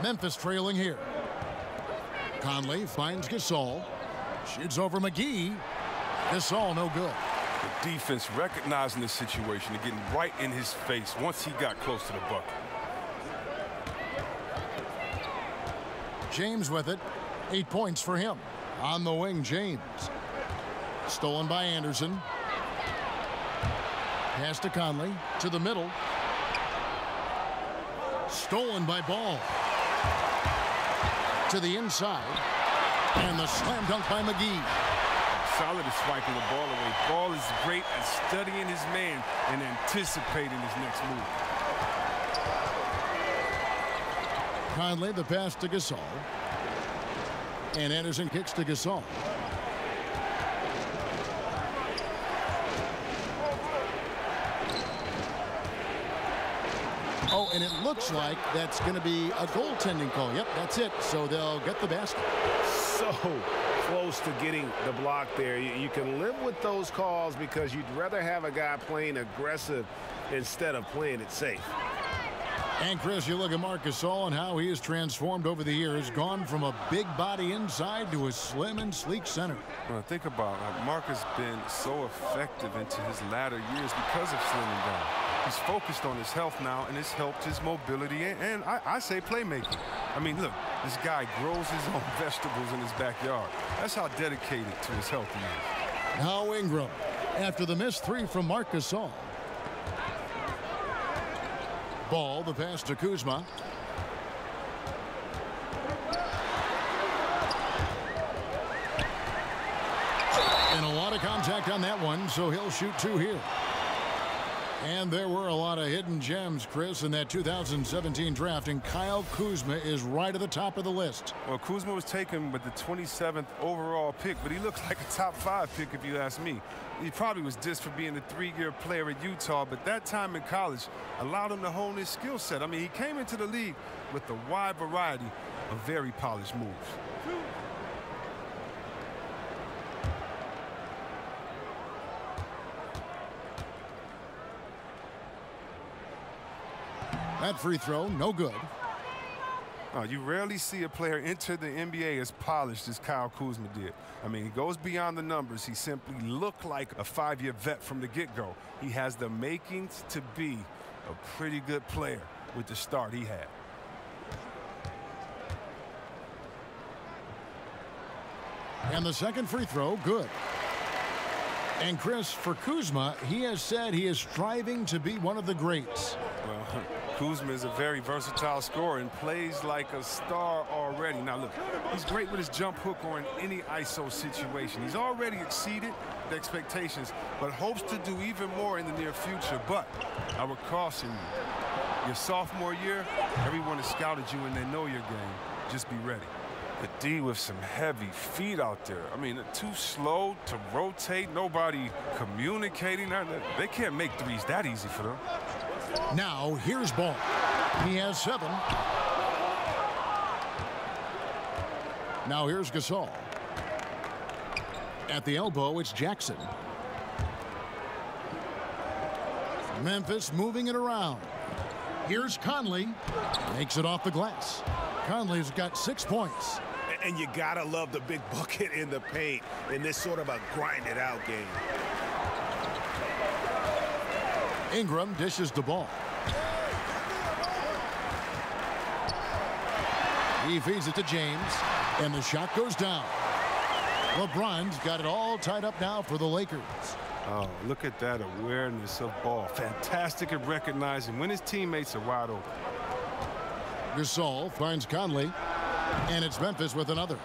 S1: Memphis trailing here. Conley finds Gasol. Shoots over McGee. Gasol no good.
S2: The defense recognizing the situation and getting right in his face once he got close to the bucket.
S1: James with it. 8 points for him. On the wing, James. Stolen by Anderson. Pass to Conley. To the middle. Stolen by Ball. To the inside. And the slam dunk by McGee.
S2: Solid at swiping the ball away. Ball is great at studying his man and anticipating his next move.
S1: Conley, the pass to Gasol. And Anderson kicks to Gasol. Oh, and it looks like that's going to be a goaltending call. Yep, that's it. So they'll get the basket.
S3: So close to getting the block there. You can live with those calls because you'd rather have a guy playing aggressive instead of playing it safe.
S1: And Chris, you look at Marc Gasol and how he has transformed over the years, gone from a big body inside to a slim and sleek center.
S2: Well, think about it. Marc has been so effective into his latter years because of slimming down. He's focused on his health now, and it's helped his mobility and I say playmaking. I mean, look, this guy grows his own vegetables in his backyard. That's how dedicated to his health he is.
S1: Now Ingram, after the missed 3 from Marc Gasol. Ball, the pass to Kuzma. And a lot of contact on that one, so he'll shoot 2 here. And there were a lot of hidden gems, Chris, in that 2017 draft, and Kyle Kuzma is right at the top of the list.
S2: Well, Kuzma was taken with the 27th overall pick, but he looks like a top 5 pick if you ask me. He probably was dissed for being a 3-year player at Utah, but that time in college allowed him to hone his skill set. I mean, he came into the league with a wide variety of very polished moves.
S1: That free throw, no good.
S2: You rarely see a player enter the NBA as polished as Kyle Kuzma did. I mean, he goes beyond the numbers. He simply looked like a 5-year vet from the get-go. He has the makings to be a pretty good player with the start he had.
S1: And the second free throw, good. And Chris, for Kuzma, he has said he is striving to be one of the greats.
S2: Well, Kuzma is a very versatile scorer and plays like a star already. Now, look, he's great with his jump hook or in any ISO situation. He's already exceeded the expectations, but hopes to do even more in the near future. But I would caution you, your sophomore year, everyone has scouted you and they know your game. Just be ready. The D with some heavy feet out there. I mean, too slow to rotate. Nobody communicating. They can't make threes that easy for them.
S1: Now, here's Ball. He has 7. Now here's Gasol. At the elbow, it's Jackson. Memphis moving it around. Here's Conley. Makes it off the glass. Conley's got 6 points.
S3: And you gotta love the big bucket in the paint in this sort of a grinded out game.
S1: Ingram dishes the ball. He feeds it to James, and the shot goes down. LeBron's got it all tied up now for the Lakers.
S2: Oh, look at that awareness of ball. Fantastic at recognizing when his teammates are wide open.
S1: Gasol finds Conley, and it's Memphis with another.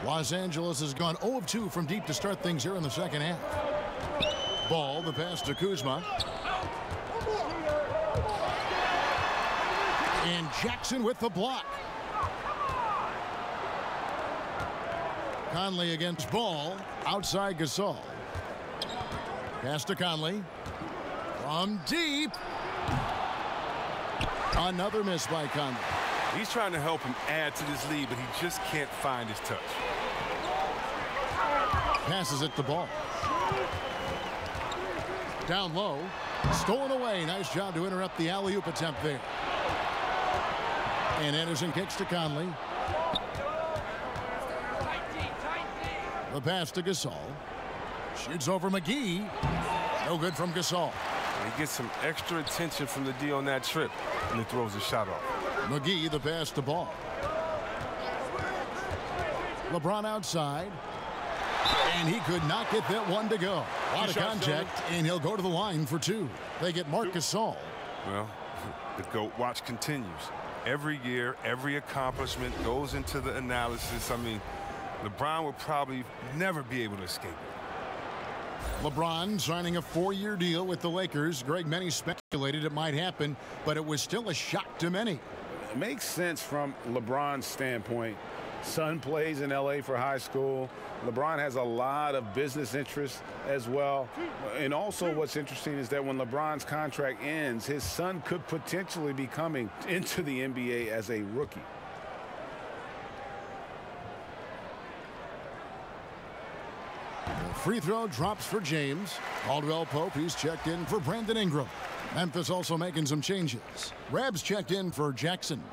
S1: Los Angeles has gone 0 of 2 from deep to start things here in the second half. Ball, the pass to Kuzma. And Jackson with the block. Conley against Ball. Outside Gasol. Pass to Conley. From deep. Another miss by Conley.
S2: He's trying to help him add to this lead, but he just can't find his touch.
S1: Passes it to Ball. Down low. Stolen away. Nice job to interrupt the alley-oop attempt there. And Anderson kicks to Conley. The pass to Gasol. Shoots over McGee. No good from Gasol.
S2: He gets some extra attention from the D on that trip, and he throws the shot off.
S1: McGee, the pass to Ball. LeBron outside. And he could not get that one to go. A lot of contact, and he'll go to the line for 2. They get Marc Gasol.
S2: Well, the GOAT watch continues. Every year, every accomplishment goes into the analysis. I mean, LeBron will probably never be able to escape it.
S1: LeBron signing a 4-year deal with the Lakers. Greg, many speculated it might happen, but it was still a shock to many.
S3: It makes sense from LeBron's standpoint. Son plays in L.A. for high school. LeBron has a lot of business interests as well. And also what's interesting is that when LeBron's contract ends, his son could potentially be coming into the NBA as a rookie.
S1: The free throw drops for James. Caldwell Pope, he's checked in for Brandon Ingram. Memphis also making some changes. Rabs checked in for Jackson.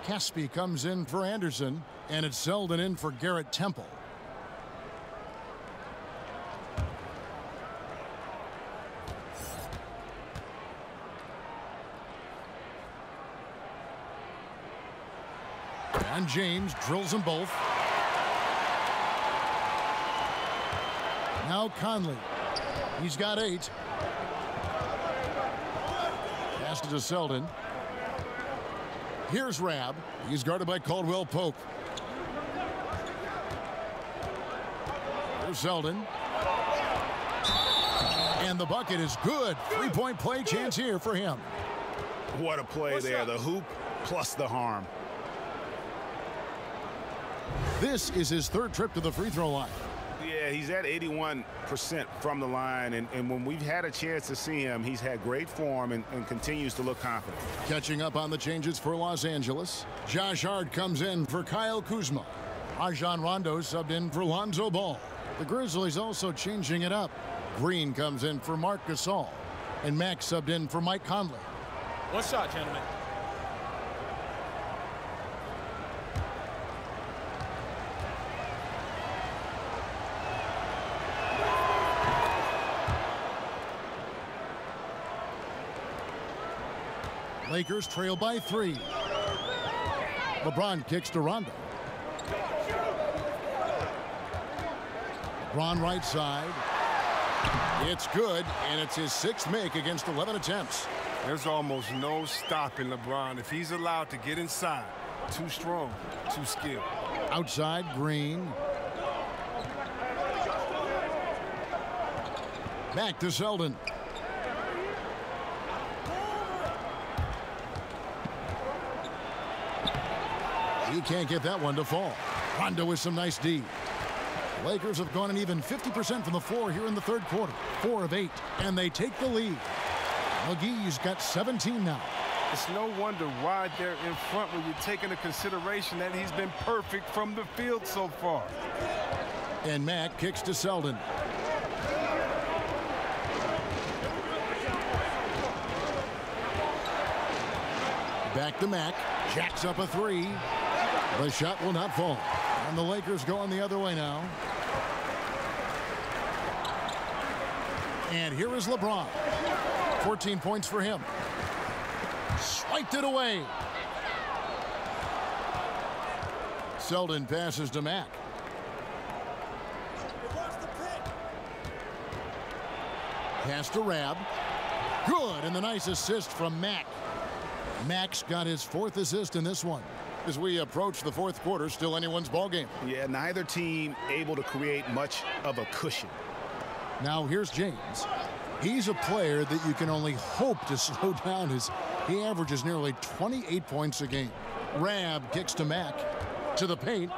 S1: Caspi comes in for Anderson, and it's Selden in for Garrett Temple. And James drills them both. Now Conley. He's got 8. Pass to Selden. Here's Rab. He's guarded by Caldwell Pope. Here's Selden. And the bucket is good. 3-point play chance here for him.
S3: What a play there. The hoop plus the harm.
S1: This is his 3rd trip to the free throw line.
S3: Yeah, he's at 81% from the line, and when we've had a chance to see him, he's had great form and continues to look confident.
S1: Catching up on the changes for Los Angeles. Josh Hart comes in for Kyle Kuzma. Rajon Rondo subbed in for Lonzo Ball. The Grizzlies also changing it up. Green comes in for Marc Gasol, and Max subbed in for Mike Conley.
S12: One shot, gentlemen.
S1: Lakers trail by 3. LeBron kicks to Rondo. LeBron right side. It's good, and it's his 6th make against 11 attempts.
S2: There's almost no stopping LeBron if he's allowed to get inside. Too strong, too skilled.
S1: Outside, Green. Back to Selden. He can't get that one to fall. Rondo with some nice D. The Lakers have gone an even 50% from the floor here in the 3rd quarter. 4 of 8, and they take the lead. McGee's got 17 now.
S2: It's no wonder why they're in front when you take into consideration that he's been perfect from the field so far.
S1: And Mack kicks to Selden. Back to Mack. Jacks up a three. The shot will not fall. And the Lakers going the other way now. And here is LeBron. 14 points for him. Swiped it away. Selden passes to Mack. Pass to Rab. Good, and the nice assist from Mack. Mack's got his 4th assist in this one. As we approach the 4th quarter, still anyone's ball game.
S3: Yeah, neither team able to create much of a cushion.
S1: Now here's James. He's a player that you can only hope to slow down as he averages nearly 28 points a game. Rab kicks to Mack. To the paint.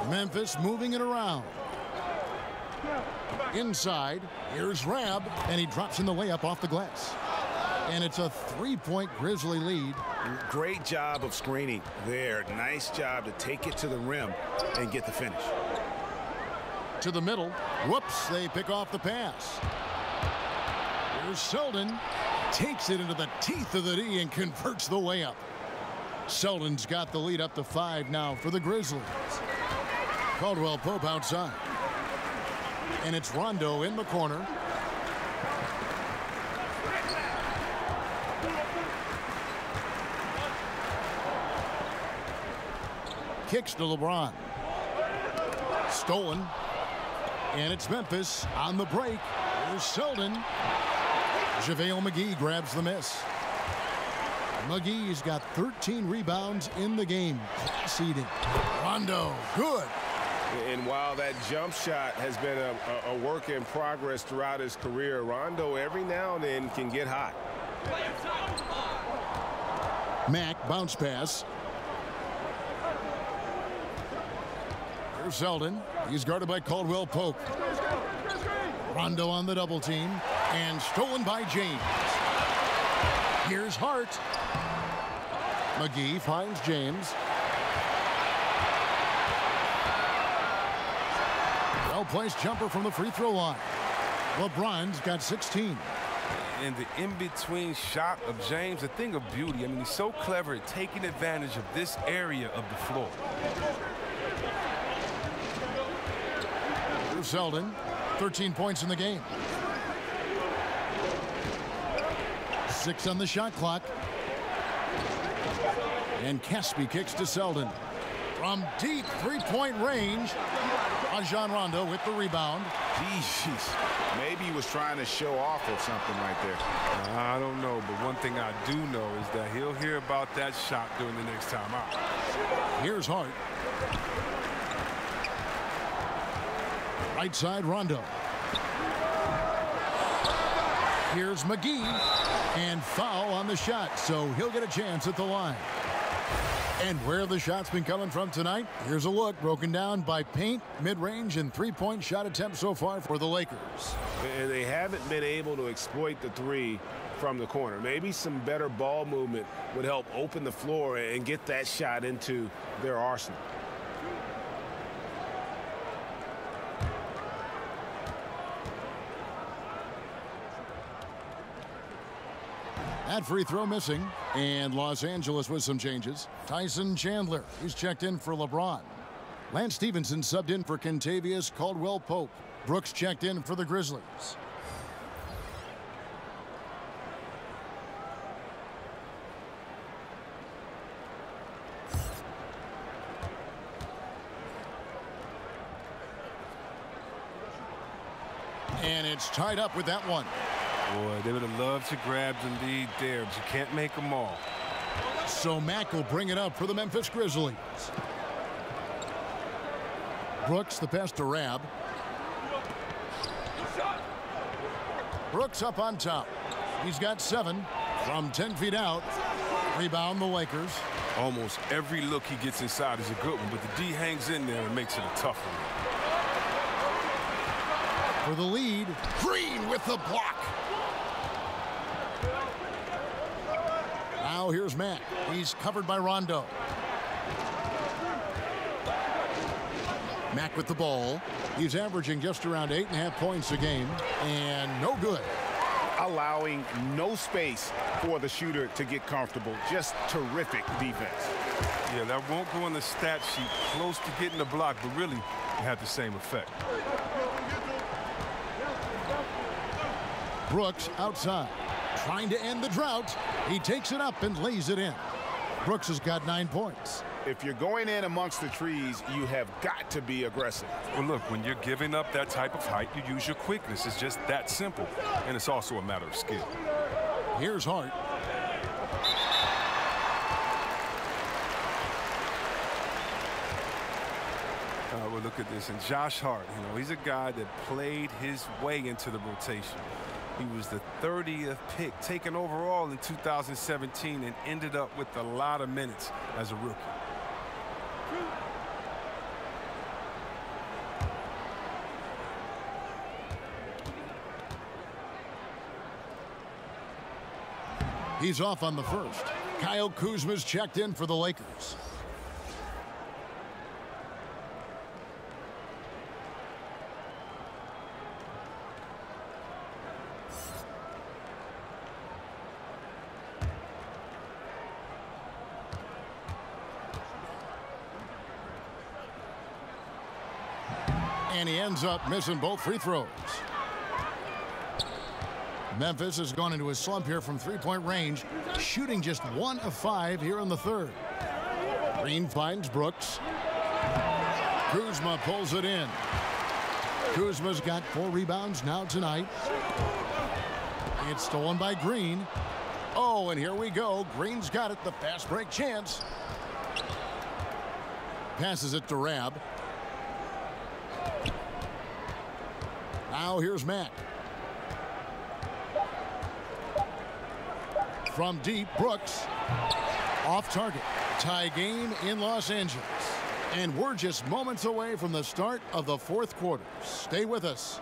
S1: Memphis moving it around. Inside, here's Rab, and he drops in the layup off the glass. And it's a 3-point Grizzly lead.
S3: Great job of screening there. Nice job to take it to the rim and get the finish.
S1: To the middle. Whoops, they pick off the pass. Here's Selden. Takes it into the teeth of the D and converts the layup. Selden's got the lead up to 5 now for the Grizzlies. Caldwell Pope outside. And it's Rondo in the corner. Kicks to LeBron. Stolen. And it's Memphis on the break. Here's Selden. JaVale McGee grabs the miss. McGee's got 13 rebounds in the game. Seeding. Rondo. Good.
S3: And while that jump shot has been a work in progress throughout his career, Rondo every now and then can get hot.
S1: Mack bounce pass. Here's Selden. He's guarded by Caldwell Pope. Rondo on the double team. And stolen by James. Here's Hart. McGee finds James. Well-placed jumper from the free throw line. LeBron's got 16.
S2: And the in-between shot of James, a thing of beauty. I mean, he's so clever at taking advantage of this area of the floor.
S1: Here's Selden. 13 points in the game. 6 on the shot clock. And Caspi kicks to Selden. From deep three-point range. Rajon Rondo with the rebound.
S3: Jeez. Maybe he was trying to show off or something right there.
S2: I don't know, but one thing I do know is that he'll hear about that shot during the next time out.
S1: Here's Hart. Right side, Rondo. Here's McGee. And foul on the shot, so he'll get a chance at the line. And where the shot's been coming from tonight, here's a look broken down by paint, mid-range, and three-point shot attempts so far for the Lakers.
S3: And they haven't been able to exploit the three from the corner. Maybe some better ball movement would help open the floor and get that shot into their arsenal.
S1: That free throw missing, and Los Angeles with some changes. Tyson Chandler, he's checked in for LeBron. Lance Stevenson subbed in for Kentavious Caldwell-Pope. Brooks checked in for the Grizzlies. And it's tied up with that one.
S2: Boy, they would have loved to grab the lead there, but you can't make them all.
S1: So Mack will bring it up for the Memphis Grizzlies. Brooks, the pass to Rab. Brooks up on top. He's got 7 from 10 feet out. Rebound the Lakers.
S2: Almost every look he gets inside is a good one, but the D hangs in there and makes it a tough one.
S1: For the lead, Green with the block. here's Matt. He's covered by Rondo. Mack with the ball. He's averaging just around 8.5 points a game, and no good.
S3: Allowing no space for the shooter to get comfortable. Just terrific defense.
S2: Yeah, that won't go on the stat sheet. Close to getting the block, but really it had the same effect.
S1: Brooks outside, trying to end the drought. He takes it up and lays it in. Brooks has got 9 points.
S3: If you're going in amongst the trees, you have got to be aggressive.
S2: Well, look, when you're giving up that type of height, you use your quickness. It's just that simple. And it's also a matter of skill.
S1: Here's Hart.
S2: Well, look at this. And Josh Hart, he's a guy that played his way into the rotation. He was the 30th pick taken overall in 2017 and ended up with a lot of minutes as a rookie.
S1: He's off on the first. Kyle Kuzma's checked in for the Lakers. And he ends up missing both free throws. Memphis has gone into a slump here from three-point range, shooting just 1 of 5 here in the third. Green finds Brooks. Kuzma pulls it in. Kuzma's got 4 rebounds now tonight. It's stolen by Green. Oh, and here we go. Green's got it, the fast break chance. Passes it to Rab. Now here's Matt. From deep, Brooks. Off target. Tie game in Los Angeles. And we're just moments away from the start of the fourth quarter. Stay with us.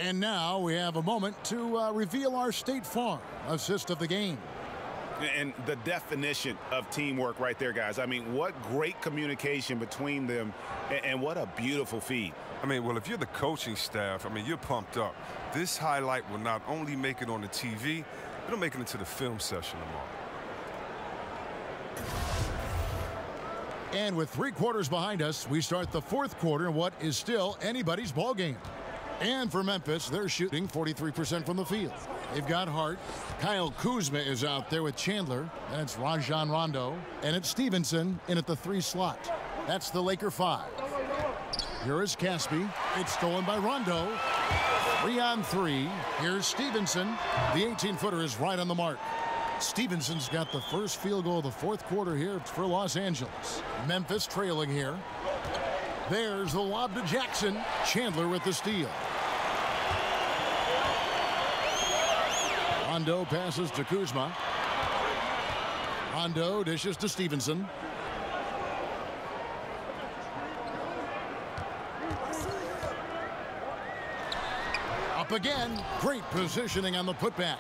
S1: And now we have a moment to reveal our State Farm assist of the game.
S3: And the definition of teamwork right there, guys. I mean, what great communication between them, and what a beautiful feed.
S2: I mean, well, if you're the coaching staff, I mean, you're pumped up. This highlight will not only make it on the TV, it'll make it into the film session tomorrow.
S1: And with 3 quarters behind us, we start the fourth quarter in what is still anybody's ball game. And for Memphis, they're shooting 43% from the field. They've got Hart. Kyle Kuzma is out there with Chandler. And it's Rajon Rondo. And it's Stevenson in at the 3 slot. That's the Laker 5. Here is Caspi. It's stolen by Rondo. 3 on 3. Here's Stevenson. The 18-footer is right on the mark. Stevenson's got the first field goal of the fourth quarter here for Los Angeles. Memphis trailing here. There's the lob to Jackson. Chandler with the steal. Rondo passes to Kuzma. Rondo dishes to Stevenson. Up again. Great positioning on the putback.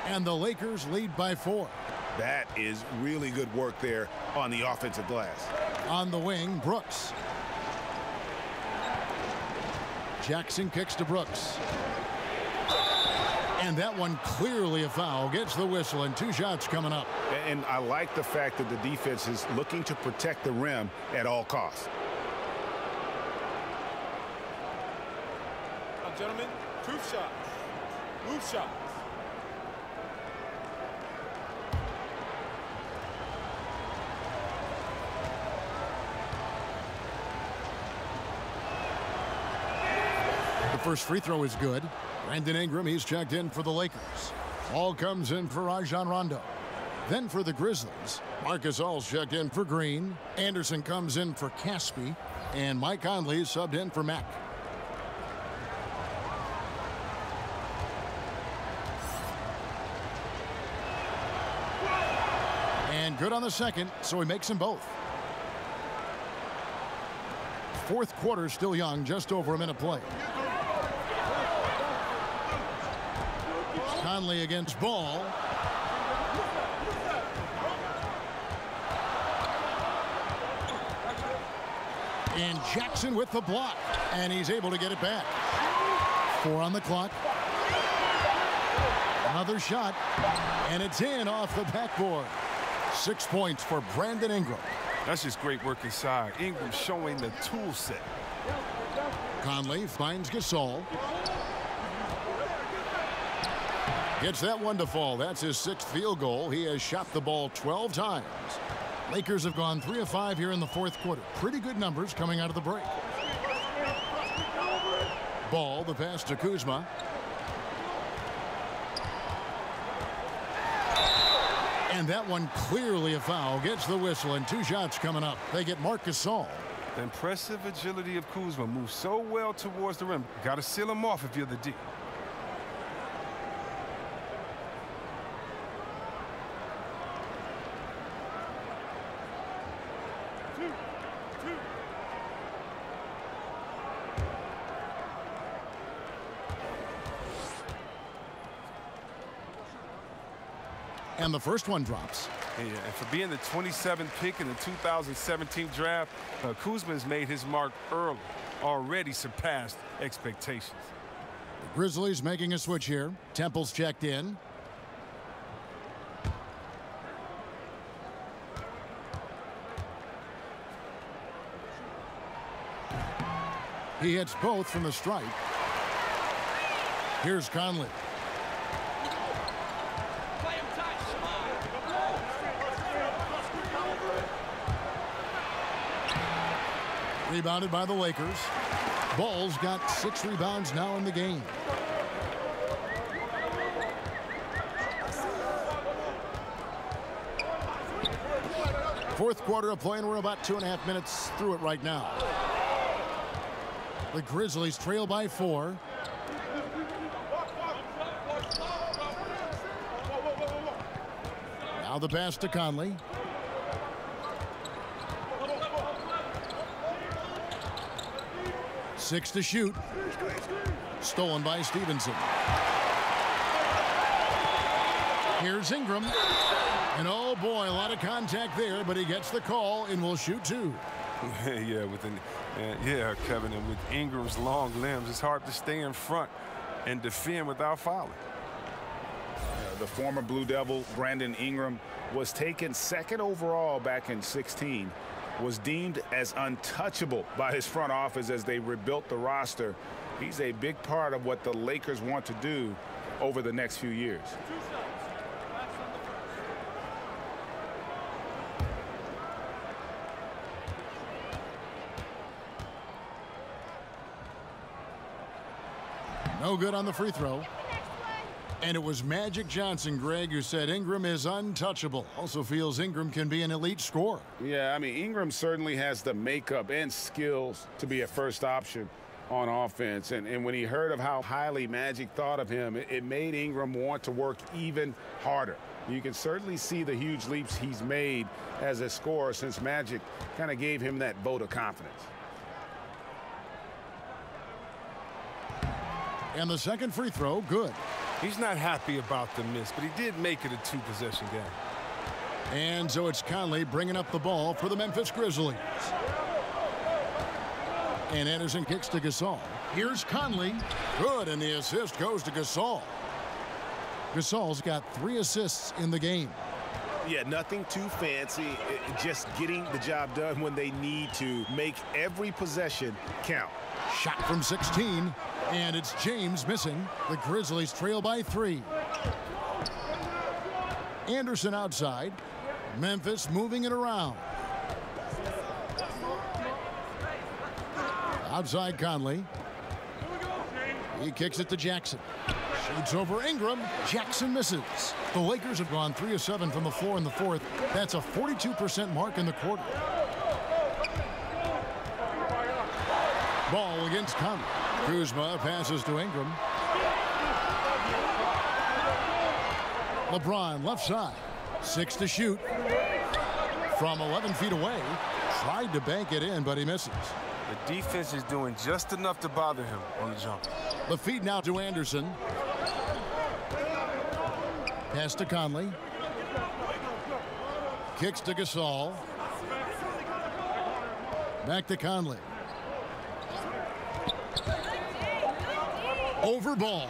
S1: And the Lakers lead by 4.
S3: That is really good work there on the offensive glass.
S1: On the wing, Brooks. Jackson kicks to Brooks. And that one clearly a foul. Gets the whistle, and 2 shots coming up.
S3: And I like the fact that the defense is looking to protect the rim at all costs.
S4: Now, gentlemen, truth shots. Move shots.
S1: The first free throw is good. Brandon Ingram, he's checked in for the Lakers. Ball comes in for Rajon Rondo. Then for the Grizzlies, Marcus All's checked in for Green. Anderson comes in for Caspi. And Mike Conley subbed in for Mack. And good on the second, so he makes them both. Fourth quarter still young, just over a minute play. Conley against Ball. And Jackson with the block. And he's able to get it back. 4 on the clock. Another shot. And it's in off the backboard. 6 points for Brandon Ingram.
S2: That's just great work inside. Ingram showing the tool set.
S1: Conley finds Gasol. Gets that one to fall. That's his 6th field goal. He has shot the ball 12 times. Lakers have gone 3 of 5 here in the fourth quarter. Pretty good numbers coming out of the break. Ball, the pass to Kuzma. And that one clearly a foul. Gets the whistle, and 2 shots coming up. They get Marc Gasol.
S2: The impressive agility of Kuzma moves so well towards the rim. Got to seal him off if you're the D.
S1: And the first one drops.
S2: Yeah, and for being the 27th pick in the 2017 draft, Kuzma has made his mark early, already surpassed expectations.
S1: The Grizzlies making a switch here. Temple's checked in. He hits both from the stripe. Here's Conley. Rebounded by the Lakers. Ball's got 6 rebounds now in the game. Fourth quarter of play, and we're about 2.5 minutes through it right now. The Grizzlies trail by 4. Now the pass to Conley. Six to shoot. Stolen by Stevenson. Here's Ingram. And oh boy, a lot of contact there, but he gets the call and will shoot 2.
S2: Yeah, Kevin, and with Ingram's long limbs, it's hard to stay in front and defend without fouling.
S3: The former Blue Devil, Brandon Ingram, was taken 2nd overall back in 2016. Was deemed as untouchable by his front office as they rebuilt the roster. He's a big part of what the Lakers want to do over the next few years.
S1: No good on the free throw. And it was Magic Johnson, Greg, who said Ingram is untouchable. Also feels Ingram can be an elite scorer.
S3: Yeah, I mean, Ingram certainly has the makeup and skills to be a first option on offense. And when he heard of how highly Magic thought of him, it made Ingram want to work even harder. You can certainly see the huge leaps he's made as a scorer since Magic kind of gave him that vote of confidence.
S1: And the second free throw, good.
S2: He's not happy about the miss, but he did make it a 2-possession game.
S1: And so it's Conley bringing up the ball for the Memphis Grizzlies. And Anderson kicks to Gasol. Here's Conley. Good, and the assist goes to Gasol. Gasol's got 3 assists in the game.
S3: Yeah, nothing too fancy, just getting the job done when they need to. Make every possession count.
S1: Shot from 16, and it's James missing. The Grizzlies trail by 3. Anderson outside. Memphis moving it around. Outside Conley. He kicks it to Jackson. Shoots over Ingram. Jackson misses. The Lakers have gone 3 of 7 from the floor in the fourth. That's a 42% mark in the quarter. Ball against Conley. Kuzma passes to Ingram. LeBron left side. 6 to shoot. From 11 feet away. Tried to bank it in, but he misses.
S2: The defense is doing just enough to bother him on the jump.
S1: The feed now to Anderson. Pass to Conley. Kicks to Gasol. Back to Conley. Over ball.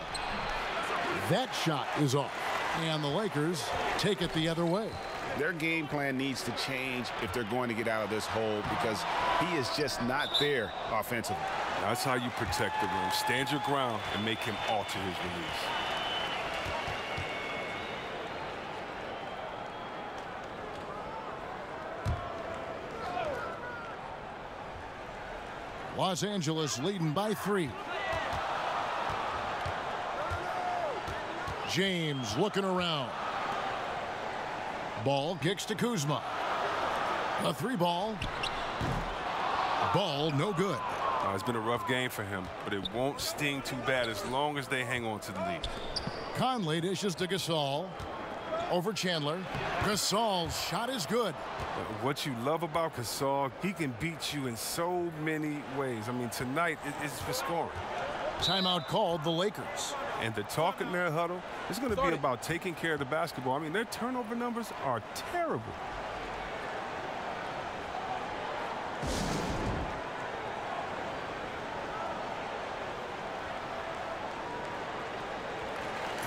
S1: That shot is off. And the Lakers take it the other way.
S3: Their game plan needs to change if they're going to get out of this hole because he is just not there offensively.
S2: That's how you protect the rim. Stand your ground and make him alter his release.
S1: Los Angeles leading by 3. James looking around. Ball kicks to Kuzma. A 3-ball. Ball no good.
S2: It's been a rough game for him, but it won't sting too bad as long as they hang on to the lead.
S1: Conley dishes to Gasol. Over Chandler. Gasol's shot is good.
S2: What you love about Gasol, he can beat you in so many ways. I mean, tonight it's for scoring.
S1: Timeout called the Lakers.
S2: And the talk in their huddle is going to be about taking care of the basketball. I mean, their turnover numbers are terrible.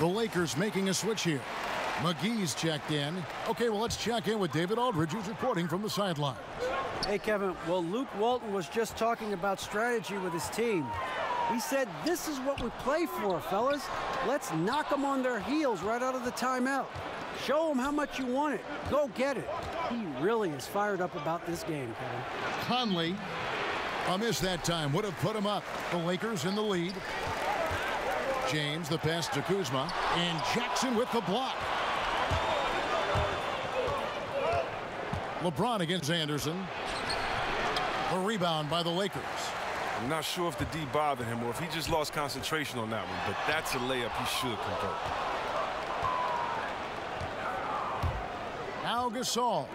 S1: The Lakers making a switch here. McGee's checked in. Okay, well, let's check in with David Aldridge, who's reporting from the sidelines.
S6: Hey, Kevin. Well, Luke Walton was just talking about strategy with his team. He said, this is what we play for, fellas. Let's knock them on their heels right out of the timeout. Show them how much you want it. Go get it. He really is fired up about this game, Kevin.
S1: Conley, a miss that time, would have put him up. The Lakers in the lead. James, the pass to Kuzma, and Jackson with the block. LeBron against Anderson. A rebound by the Lakers.
S2: I'm not sure if the D bothered him or if he just lost concentration on that one, but that's a layup he should convert.
S1: Now Gasol.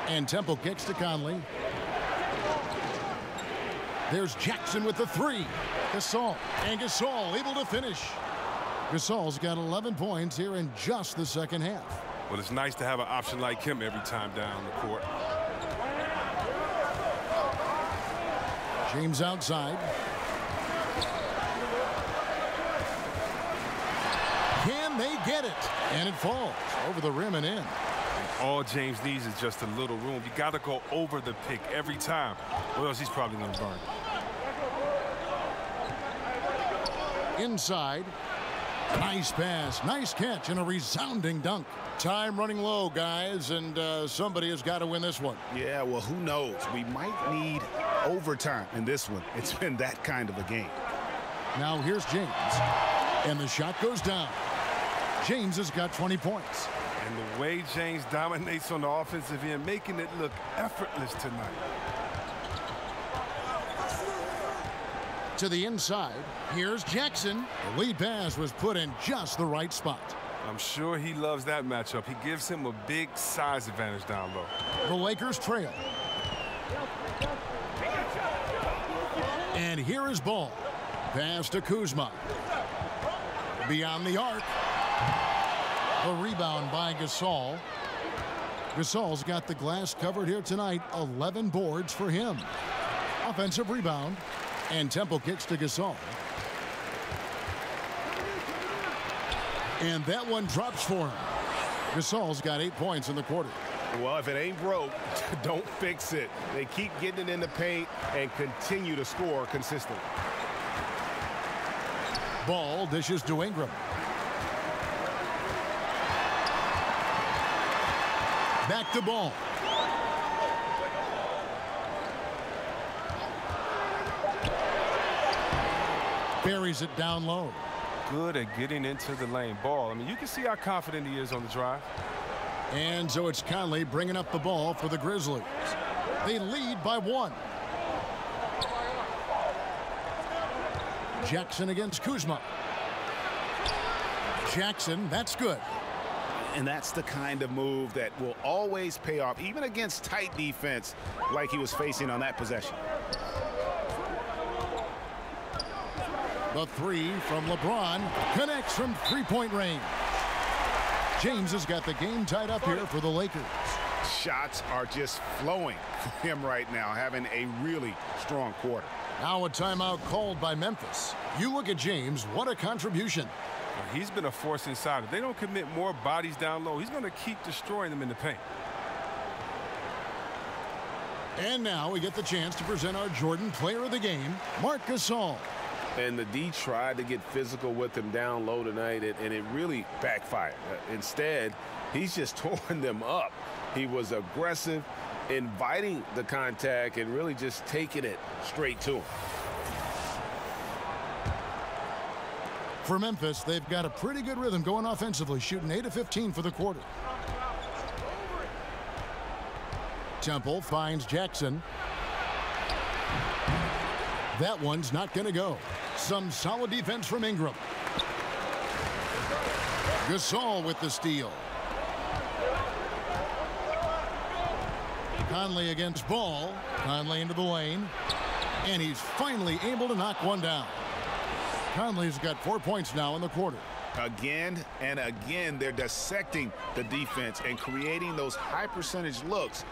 S1: And Temple kicks to Conley. There's Jackson with the 3. Gasol. And Gasol able to finish. Gasol's got 11 points here in just the second half.
S2: Well, it's nice to have an option like him every time down the court.
S1: James outside. Can they get it? And it falls over the rim and in.
S2: All James needs is just a little room. You got to go over the pick every time, or else he's probably going to burn.
S1: Inside. Nice pass, nice catch, and a resounding dunk. Time running low, guys, and somebody has got to win this one.
S3: Yeah, well, who knows? We might need overtime in this one. It's been that kind of a game.
S1: Now here's James, and the shot goes down. James has got 20 points.
S2: And the way James dominates on the offensive end, making it look effortless tonight.
S1: To the inside, here's Jackson. The lead pass was put in just the right spot.
S2: I'm sure he loves that matchup. He gives him a big size advantage down low.
S1: The Lakers trail. And here is Ball. Pass to Kuzma. Beyond the arc. The rebound by Gasol. Gasol's got the glass covered here tonight. 11 boards for him. Offensive rebound. And Temple kicks to Gasol. And that one drops for him. Gasol's got 8 points in the quarter.
S3: Well, if it ain't broke, don't fix it. They keep getting it in the paint and continue to score consistently.
S1: Ball dishes to Ingram. Back to Ball. buries it down low.
S2: Good at getting into the lane. Ball. I mean, you can see how confident he is on the drive.
S1: And so it's Conley bringing up the ball for the Grizzlies. They lead by 1. Jackson against Kuzma. Jackson, that's good.
S3: And that's the kind of move that will always pay off, even against tight defense like he was facing on that possession.
S1: The 3 from LeBron connects from three-point range. James has got the game tied up here for the Lakers.
S3: Shots are just flowing for him right now, having a really strong quarter.
S1: Now a timeout called by Memphis. You look at James, what a contribution.
S2: He's been a force inside. If they don't commit more bodies down low, he's going to keep destroying them in the paint.
S1: And now we get the chance to present our Jordan Player of the Game, Marc Gasol.
S12: And the D tried to get physical with him down low tonight, and it really backfired. Instead, he's just torn them up. He was aggressive, inviting the contact, and really just taking it straight to him.
S1: For Memphis, they've got a pretty good rhythm going offensively, shooting 8 of 15 for the quarter. Temple finds Jackson. That one's not going to go. Some solid defense from Ingram. Gasol with the steal. Conley against Ball. Conley into the lane. And he's finally able to knock one down. Conley's got 4 points now in the quarter.
S3: Again and again, they're dissecting the defense and creating those high percentage looks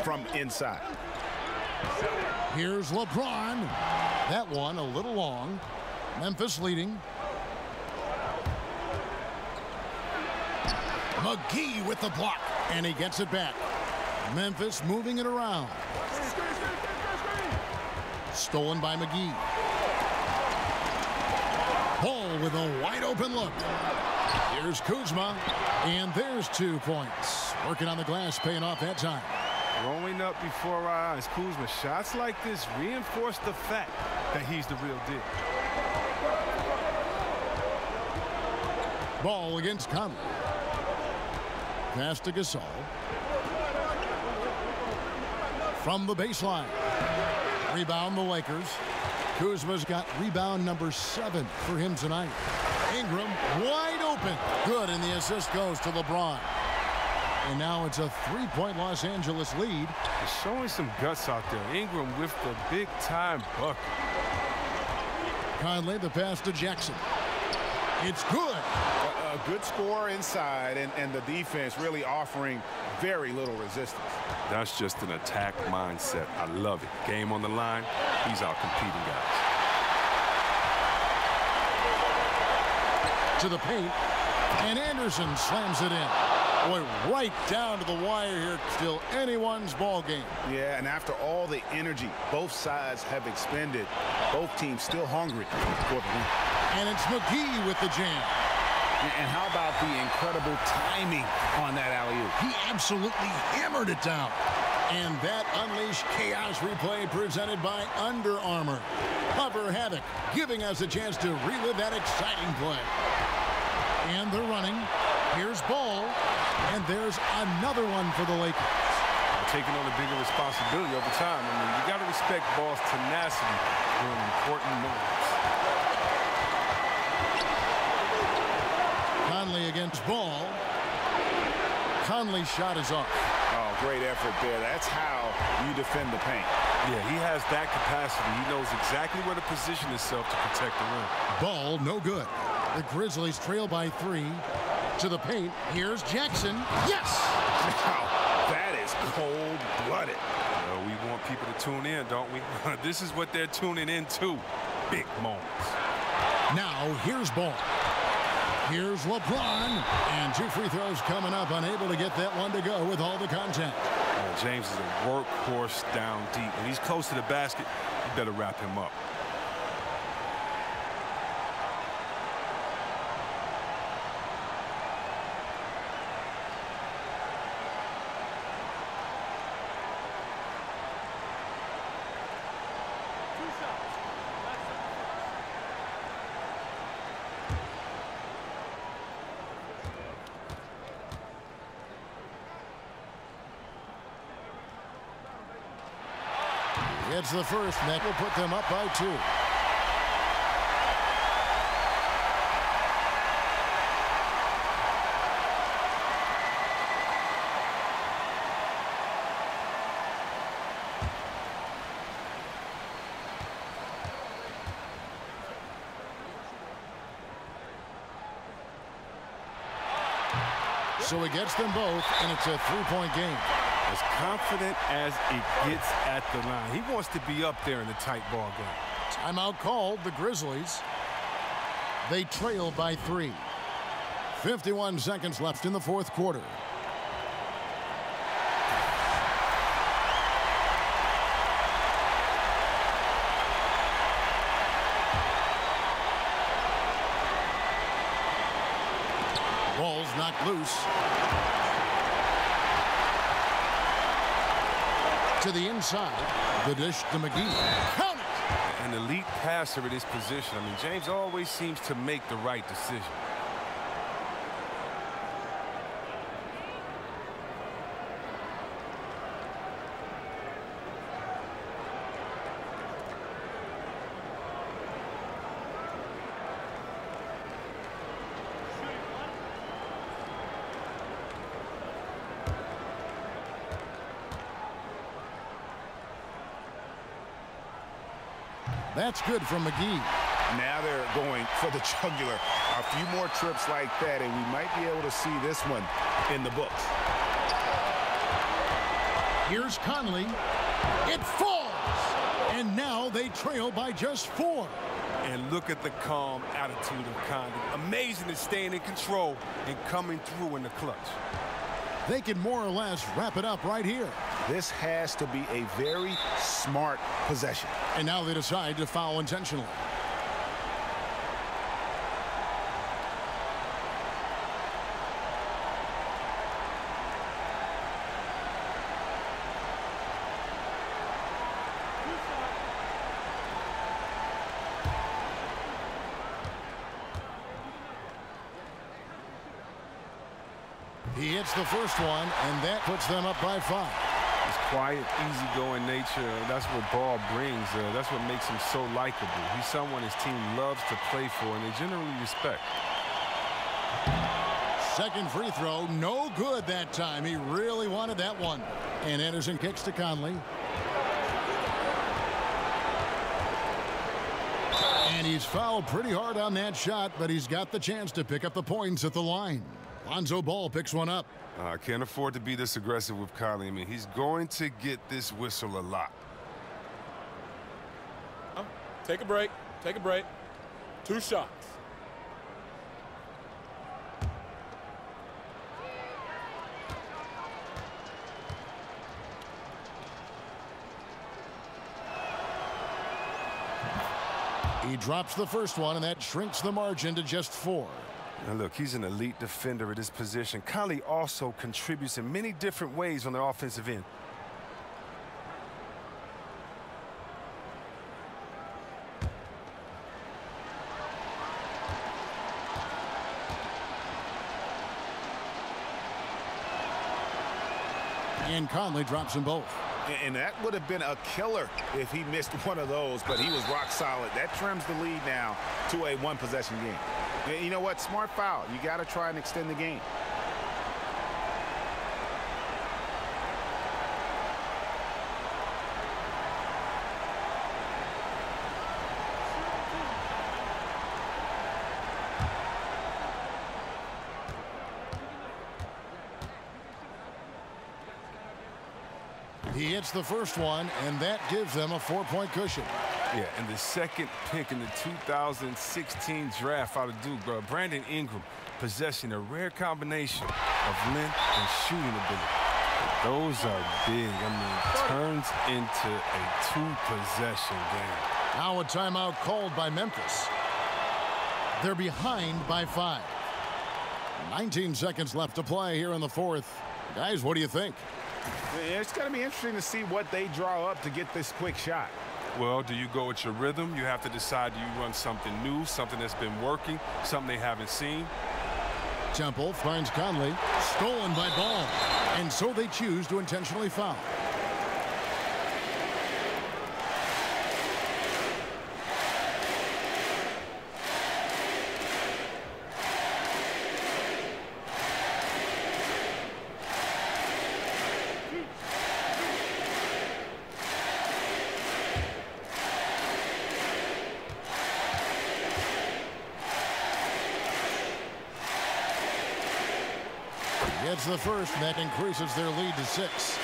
S3: from inside.
S1: Here's LeBron. That one a little long. Memphis leading. McGee with the block, and he gets it back. Memphis moving it around. Stolen by McGee. Ball with a wide open look. Here's Kuzma, and there's 2 points. Working on the glass, paying off that time.
S2: Growing up before our eyes, Kuzma, shots like this reinforce the fact that he's the real deal.
S1: Ball against Conley. Pass to Gasol. From the baseline. Rebound the Lakers. Kuzma's got rebound number 7 for him tonight. Ingram wide open. Good, and the assist goes to LeBron. And now it's a 3-point Los Angeles lead.
S2: He's showing some guts out there. Ingram with the big-time bucket.
S1: Conley, the pass to Jackson. It's good.
S3: A good score inside, and the defense really offering very little resistance.
S2: That's just an attack mindset. I love it. Game on the line. He's out competing guys.
S1: To the paint, and Anderson slams it in. Boy, right down to the wire here. Still anyone's ball game.
S3: Yeah, and after all the energy both sides have expended, both teams still hungry for the win.
S1: And it's McGee with the jam.
S3: And how about the incredible timing on that alley-oop?
S1: He absolutely hammered it down. And that unleashed chaos replay presented by Under Armour. Hover Havoc, giving us a chance to relive that exciting play. And they're running. Here's Ball. And there's another one for the Lakers.
S2: Taking on a bigger responsibility over time. I mean, you got to respect Ball's tenacity during important moments.
S1: Conley against Ball. Conley's shot is off.
S3: Oh, great effort there. That's how you defend the paint.
S2: Yeah, he has that capacity. He knows exactly where to position himself to protect the rim.
S1: Ball, no good. The Grizzlies trail by 3. To the paint. Here's Jackson. Yes!
S3: Wow, that is cold-blooded.
S2: We want people to tune in, don't we? This is what they're tuning into. Big moments.
S1: Now, here's Ball. Here's LeBron. And 2 free throws coming up. Unable to get that one to go with all the contact.
S2: James is a workhorse down deep. When he's close to the basket, you better wrap him up.
S1: It's the first, and that will put them up by 2. So he gets them both, and it's a 3-point game.
S2: As confident as it gets at the line. He wants to be up there in the tight ball game.
S1: Timeout called, the Grizzlies. They trail by 3. 51 seconds left in the fourth quarter. Ball's knocked loose. To the inside. The dish to McGee. Count it!
S2: An elite passer at his position. I mean, James always seems to make the right decision.
S1: That's good from McGee.
S3: Now they're going for the jugular. A few more trips like that, and we might be able to see this one in the books.
S1: Here's Conley. It falls! And now they trail by just 4.
S2: And look at the calm attitude of Conley. Amazing at staying in control and coming through in the clutch.
S1: They can more or less wrap it up right here.
S3: This has to be a very smart possession.
S1: And now they decide to foul intentionally. He hits the first one, and that puts them up by 5.
S2: His quiet, easygoing nature, that's what Ball brings. That's what makes him so likable. He's someone his team loves to play for, and they generally respect.
S1: Second free throw, no good that time. He really wanted that one. And Anderson kicks to Conley. And he's fouled pretty hard on that shot, but he's got the chance to pick up the points at the line. Lonzo Ball picks one up.
S2: Can't afford to be this aggressive with Conley. I mean, he's going to get this whistle a lot.
S4: Take a break. Take a break. 2 shots.
S1: He drops the first one, and that shrinks the margin to just 4.
S2: Now look, he's an elite defender at his position. Conley also contributes in many different ways on the offensive end.
S1: And Conley drops them both.
S3: And that would have been a killer if he missed one of those, but he was rock solid. That trims the lead now to a 1-possession game. And you know what? Smart foul. You got to try and extend the game.
S1: He hits the first one, and that gives them a 4-point cushion.
S2: Yeah, and the second pick in the 2016 draft out of Duke, Brandon Ingram, possessing a rare combination of length and shooting ability. Those are big. I mean, turns into a 2-possession game.
S1: Now a timeout called by Memphis. They're behind by 5. 19 seconds left to play here in the fourth. Guys, what do you think?
S3: It's going to be interesting to see what they draw up to get this quick shot.
S2: Well, do you go with your rhythm? You have to decide, do you run something new, something that's been working, something they haven't seen?
S1: Temple finds Conley, stolen by Ball, and so they choose to intentionally foul. It's the first, and that increases their lead to 6.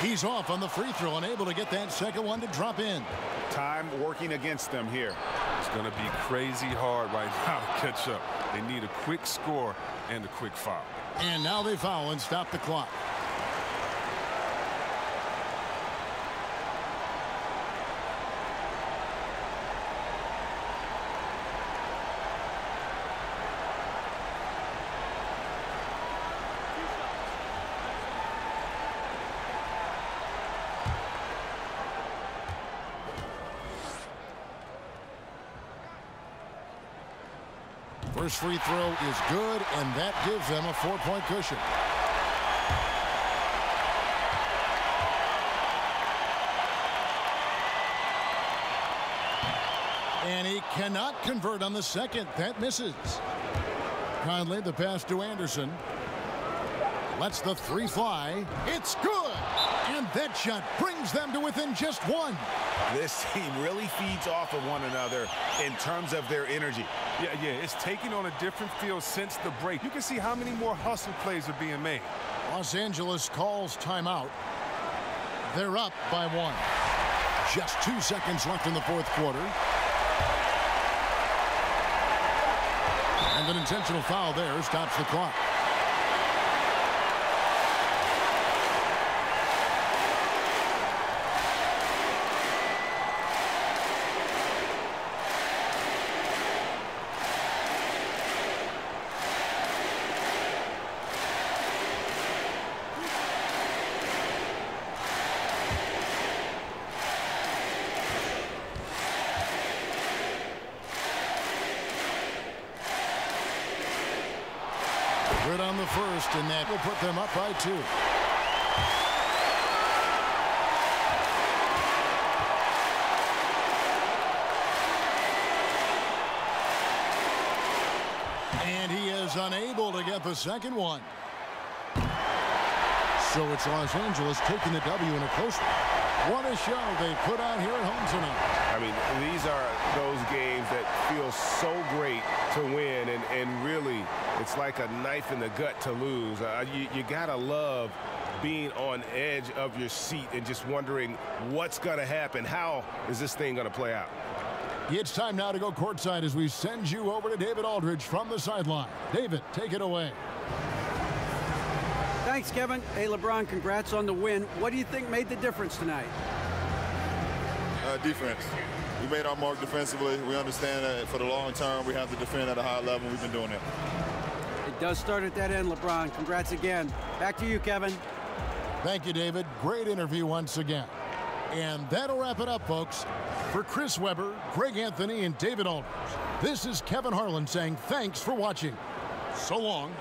S1: He's off on the free throw and able to get that second one to drop in.
S3: Time working against them here.
S2: It's going to be crazy hard right now to catch up. They need a quick score and a quick foul.
S1: And now they foul and stop the clock. First free throw is good, and that gives them a 4-point cushion. And he cannot convert on the second. That misses. Conley, the pass to Anderson. Lets the three fly. It's good. And that shot brings them to within just 1.
S3: This team really feeds off of one another in terms of their energy.
S2: Yeah, it's taking on a different feel since the break. You can see how many more hustle plays are being made.
S1: Los Angeles calls timeout. They're up by 1. Just 2 seconds left in the fourth quarter. And an intentional foul there stops the clock. Good on the first, and that will put them up by 2. And he is unable to get the second one. So it's Los Angeles taking the W in a close one. What a show they put on here at home tonight.
S12: I mean, these are those games that feel so great to win, and really, it's like a knife in the gut to lose. You gotta love being on edge of your seat and just wondering what's gonna happen. How is this thing gonna play out?
S1: It's time now to go courtside as we send you over to David Aldridge from the sideline. David, take it away.
S6: Thanks, Kevin. Hey, LeBron, congrats on the win. What do you think made the difference tonight?
S13: Defense. We made our mark defensively. We understand that for the long term, we have to defend at a high level. We've been doing that.
S6: It does start at that end, LeBron. Congrats again. Back to you, Kevin.
S1: Thank you, David. Great interview once again. And that'll wrap it up, folks. For Chris Webber, Greg Anthony, and David Aldridge, this is Kevin Harlan saying thanks for watching. So long.